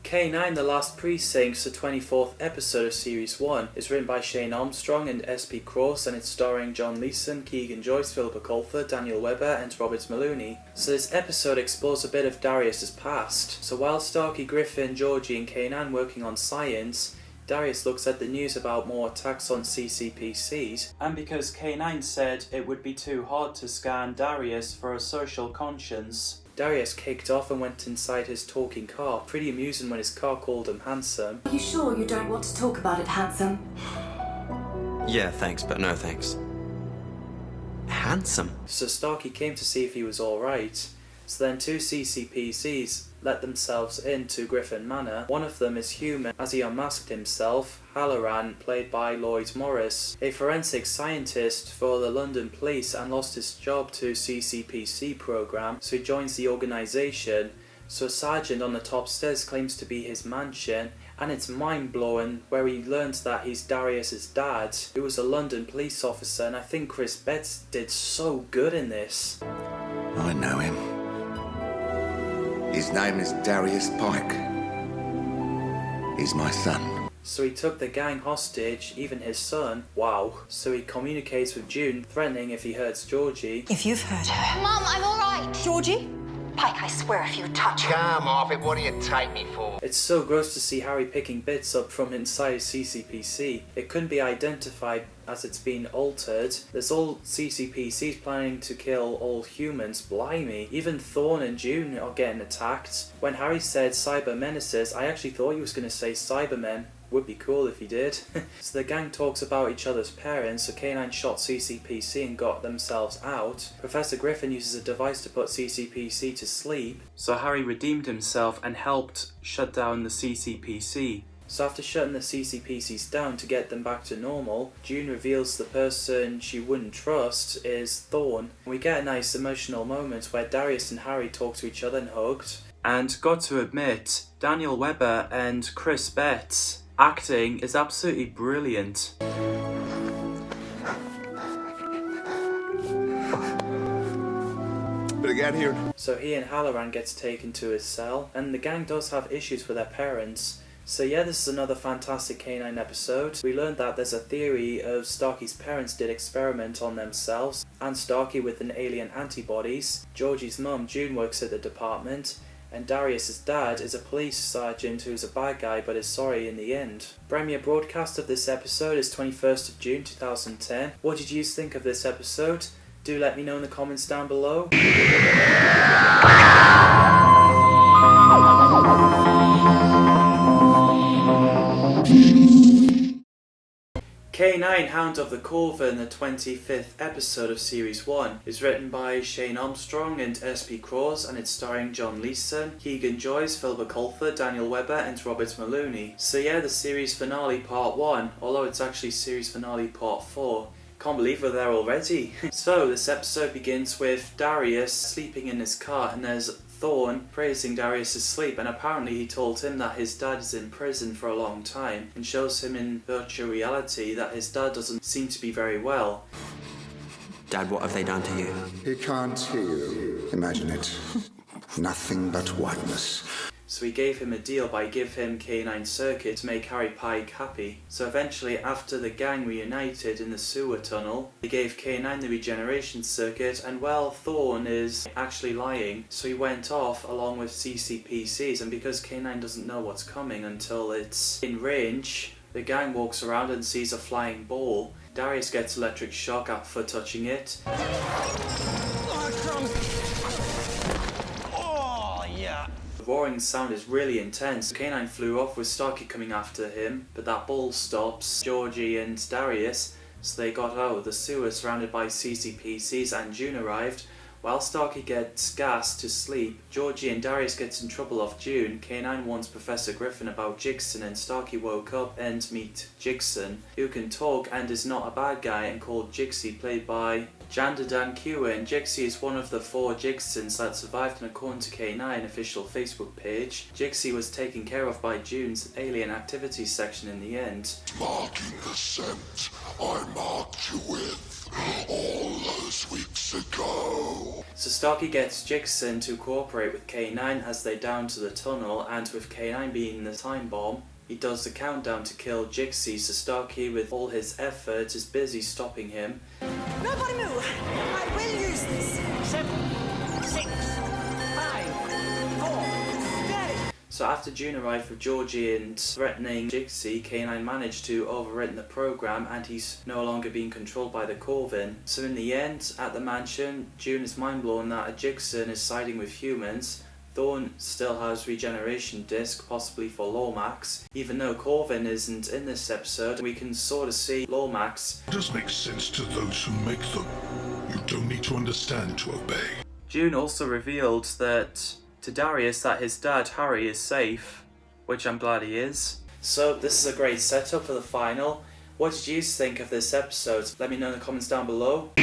K-9, The Last Precinct, the 24th episode of Series 1, is written by Shane Armstrong and S.P. Cross, and it's starring John Leeson, Keegan Joyce, Philippa Colford, Daniel Webber and Robert Maloney. So this episode explores a bit of Darius' past. So while Starkey, Gryffen, Georgie and K-9 working on science, Darius looks at the news about more attacks on CCPCs, and because K-9 said it would be too hard to scan Darius for a social conscience, Darius kicked off and went inside his talking car. Pretty amusing when his car called him handsome. Are you sure you don't want to talk about it, handsome? Yeah, thanks, but no thanks. Handsome? So Starkey came to see if he was alright. So then two CCPCs let themselves into Gryffen Manor. One of them is human, as he unmasked himself. Halloran, played by Lloyd Morris, a forensic scientist for the London police and lost his job to CCPC program, so he joins the organisation. So a sergeant on the top stairs claims to be his mansion, and it's mind-blowing where he learns that he's Darius' dad, who was a London police officer, and I think Chris Betts did so good in this. I know him. His name is Darius Pike. He's my son. So he took the gang hostage, even his son. Wow. So he communicates with June, threatening if he hurts Georgie. If you've hurt her... Mum, I'm alright. Georgie? Pike, I swear if you touch her... Come off it, what do you take me for? It's so gross to see Harry picking bits up from inside CCPC. It couldn't be identified as it's been altered. There's all CCPCs planning to kill all humans, blimey. Even Thorn and June are getting attacked. When Harry said cyber menaces, I actually thought he was going to say Cybermen. Would be cool if he did. So the gang talks about each other's parents, so K-9 shot CCPC and got themselves out. Professor Gryffen uses a device to put CCPC to sleep. So Harry redeemed himself and helped shut down the CCPC. So after shutting the CCPCs down to get them back to normal, June reveals the person she wouldn't trust is Thorn. We get a nice emotional moment where Darius and Harry talk to each other and hugged. And got to admit, Daniel Webber and Chris Betts acting is absolutely brilliant. Better get here. So he and Halloran gets taken to his cell, and the gang does have issues with their parents. So yeah, this is another fantastic K-9 episode. We learned that there's a theory of Starkey's parents did experiment on themselves, and Starkey with an alien antibodies. Georgie's mum, June, works at the department, and Darius's dad is a police sergeant who's a bad guy but is sorry in the end. Premiere broadcast of this episode is 21st of June 2010. What did you think of this episode? Do let me know in the comments down below. K-9 Hound of the Korven, the 25th episode of Series 1, is written by Shane Armstrong and S.P. Cross, and it's starring John Leeson, Keegan Joyce, Philippa Colford, Daniel Webber and Robert Maloney. So yeah, the series finale part 1, although it's actually series finale part 4. Can't believe we're there already. So this episode begins with Darius sleeping in his car, and there's Thorn praising Darius' sleep, and apparently he told him that his dad is in prison for a long time, and shows him in virtual reality that his dad doesn't seem to be very well. Dad, what have they done to you? He can't hear you. Imagine it. Nothing but oneness. So he gave him a deal by giving him K-9 circuit to make Harry Pike happy. So eventually, after the gang reunited in the sewer tunnel, they gave K-9 the Regeneration circuit, and well, Thorn is actually lying, so he went off along with CCPCs, and because K-9 doesn't know what's coming until it's in range, the gang walks around and sees a flying ball. Darius gets electric shock for touching it. The roaring sound is really intense. K-9 flew off with Starkey coming after him, but that ball stops Georgie and Darius, so they got out of the sewer surrounded by CCPCs, and June arrived. While Starkey gets gassed to sleep, Georgie and Darius gets in trouble off June. K-9 warns Professor Gryffen about Jigsaw, and Starkey woke up and meet Jigsaw, who can talk and is not a bad guy, and called Jigsaw, played by Jandadan Kua, and Jigsaw is one of the 4 Jigsons that survived, and according to K-9 official Facebook page, Jigsaw was taken care of by June's alien activities section in the end. Marking the scent I marked you with all those weeks ago. So Starkey gets Jigsaw to cooperate with K-9 as they down to the tunnel, and with K-9 being the time bomb, he does the countdown to kill Jigsaw, so Starkey with all his efforts is busy stopping him. Nobody move! I will use this! 7, 6, 5, 4, steady! So after June arrived with Georgie and threatening Jigsaw, K-9 managed to overwritten the program, and he's no longer being controlled by the Korven. So in the end, at the mansion, June is mind blown that a Jigsaw is siding with humans. Thorn still has regeneration disc, possibly for Lomax. Even though Korven isn't in this episode, we can sort of see Lomax. It does make sense to those who make them. You don't need to understand to obey. June also revealed that to Darius that his dad, Harry, is safe, which I'm glad he is. So this is a great setup for the final. What did you think of this episode? Let me know in the comments down below.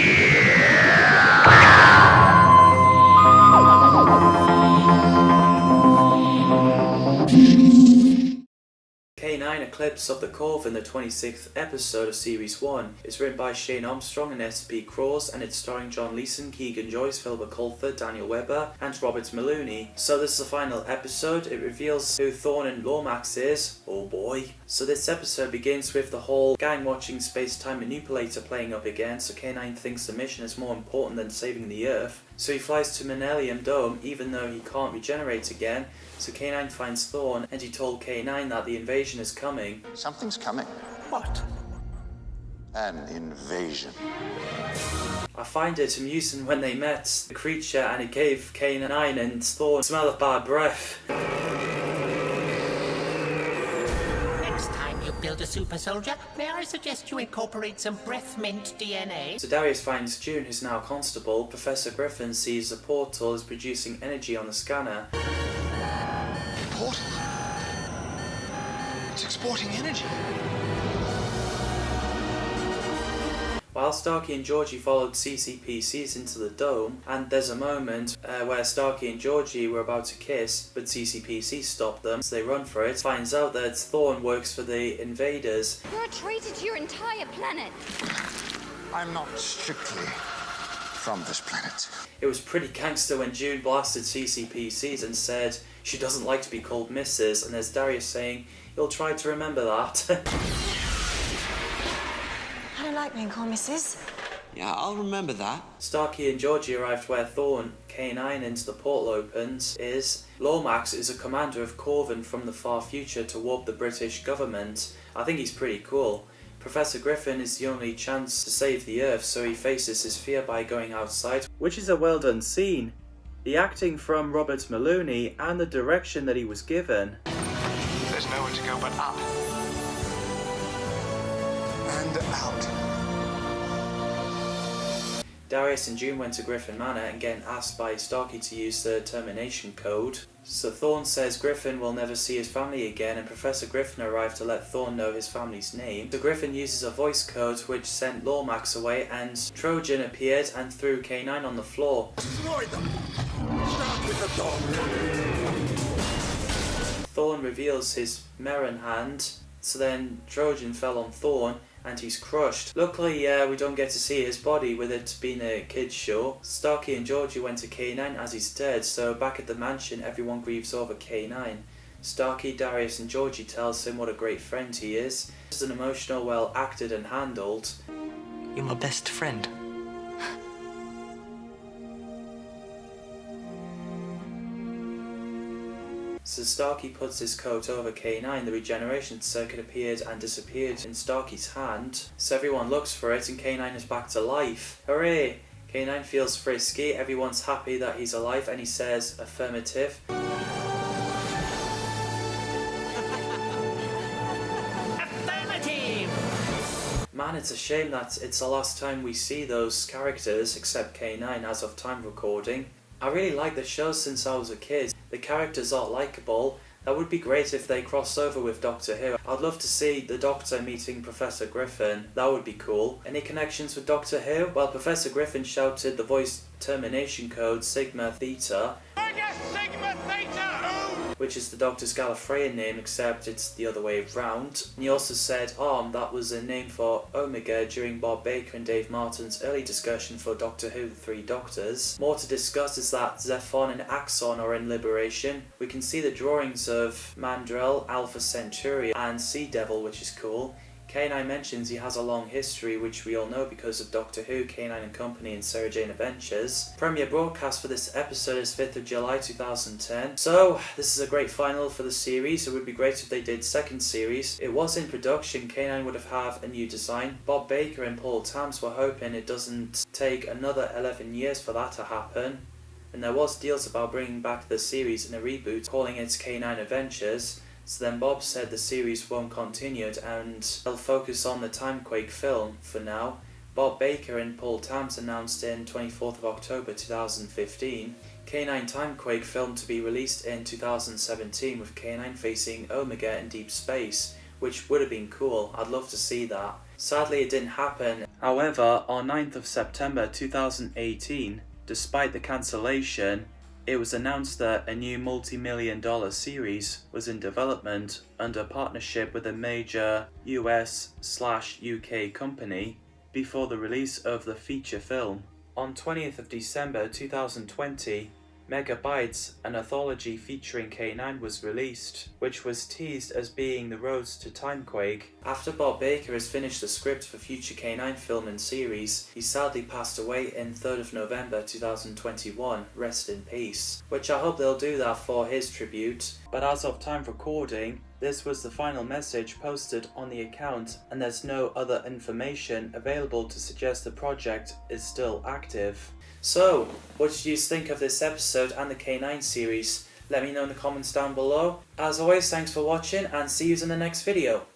K-9 Eclipse of the Korven, the 26th episode of Series 1, is written by Shane Armstrong and S.P. Cross, and it's starring John Leeson, Keegan Joyce, Philippa Colford, Daniel Webber, and Robert Maloney. So this is the final episode. It reveals who Thorn and Lomax is. Oh boy. So this episode begins with the whole gang watching space-time manipulator playing up again, so K-9 thinks the mission is more important than saving the Earth. So he flies to Millennium Dome even though he can't regenerate again. So K-9 finds Thorn, and he told K-9 that the invasion is coming. Something's coming. What? An invasion. I find it amusing when they met the creature and it gave K-9 and Thorn the smell of bad breath. Next time you build a super soldier, may I suggest you incorporate some breath mint DNA? So Darius finds June, who's now constable. Professor Gryffen sees a portal is producing energy on the scanner. Portal? It's exporting energy. While Starkey and Georgie followed CCPCs into the dome, and there's a moment where Starkey and Georgie were about to kiss, but CCPC stopped them, so they run for it, finds out that Thorn works for the invaders. You're a traitor to your entire planet. I'm not strictly from this planet. It was pretty gangster when June blasted CCPCs and said she doesn't like to be called Mrs., and there's Darius saying, "You'll try to remember that." I don't like being called Mrs. Yeah, I'll remember that. Starkey and Georgie arrived where Thorn, K-9 into the portal opens, Lomax is a commander of Korven from the far future to warp the British government. I think he's pretty cool. Professor Gryffen is the only chance to save the Earth, so he faces his fear by going outside, which is a well done scene. The acting from Robert Maloney and the direction that he was given. There's nowhere to go but up. And out. Darius and June went to Gryffen Manor and get asked by Starkey to use the termination code. So Thorn says Gryffen will never see his family again, and Professor Gryffen arrived to let Thorn know his family's name. So Gryffen uses a voice code which sent Lomax away, and Trojan appeared and threw K-9 on the floor. Destroy them! Start with the dog! Thorn reveals his Merrin hand, so then Trojan fell on Thorn and he's crushed. Luckily, we don't get to see his body with it being a kid's show. Starkey and Georgie went to K-9 as he's dead, so back at the mansion everyone grieves over K-9. Starkey, Darius and Georgie tells him what a great friend he is. This is an emotional, well acted and handled. You're my best friend. So Starkey puts his coat over K-9, the regeneration circuit appeared and disappeared in Starkey's hand. So everyone looks for it and K-9 is back to life. Hooray! K-9 feels frisky, everyone's happy that he's alive, and he says, affirmative. Affirmative! Man, it's a shame that it's the last time we see those characters, except K-9 as of time recording. I really like the show since I was a kid. The characters are likeable. That would be great if they crossed over with Doctor Who. I'd love to see the Doctor meeting Professor Gryffen. That would be cool. Any connections with Doctor Who? Well, Professor Gryffen shouted the voice termination code Sigma Theta, Sigma Theta! which is the Doctor's Gallifreyan name, except it's the other way round. And he also said that was a name for Omega during Bob Baker and Dave Martin's early discussion for Doctor Who, The Three Doctors. More to discuss is that Zephon and Axon are in Liberation. We can see the drawings of Mandrel, Alpha Centauri and Sea Devil, which is cool. K-9 mentions he has a long history, which we all know because of Doctor Who, K-9 and Company and Sarah Jane Adventures. Premiere broadcast for this episode is 5th of July 2010. So, this is a great final for the series. It would be great if they did second series. It was in production, K-9 would have a new design. Bob Baker and Paul Tams were hoping it doesn't take another 11 years for that to happen. And there was deals about bringing back the series in a reboot, calling it K-9 Adventures. So then Bob said the series won't continue and they'll focus on the Timequake film for now. Bob Baker and Paul Tams announced in 24th of October 2015. K-9 Timequake film to be released in 2017 with K-9 facing Omega in deep space, which would have been cool. I'd love to see that. Sadly it didn't happen. However, on 9th of September 2018, despite the cancellation, it was announced that a new multi-million-dollar series was in development under partnership with a major US/UK company before the release of the feature film. On 20th of December 2020, Megabytes, an anthology featuring K-9 was released, which was teased as being the road to Timequake. After Bob Baker has finished the script for future K-9 film and series, he sadly passed away in 3rd of November 2021, rest in peace, which I hope they'll do that for his tribute. But as of time recording, this was the final message posted on the account and there's no other information available to suggest the project is still active. So, what did you think of this episode and the K-9 series? Let me know in the comments down below. As always, thanks for watching and see you in the next video.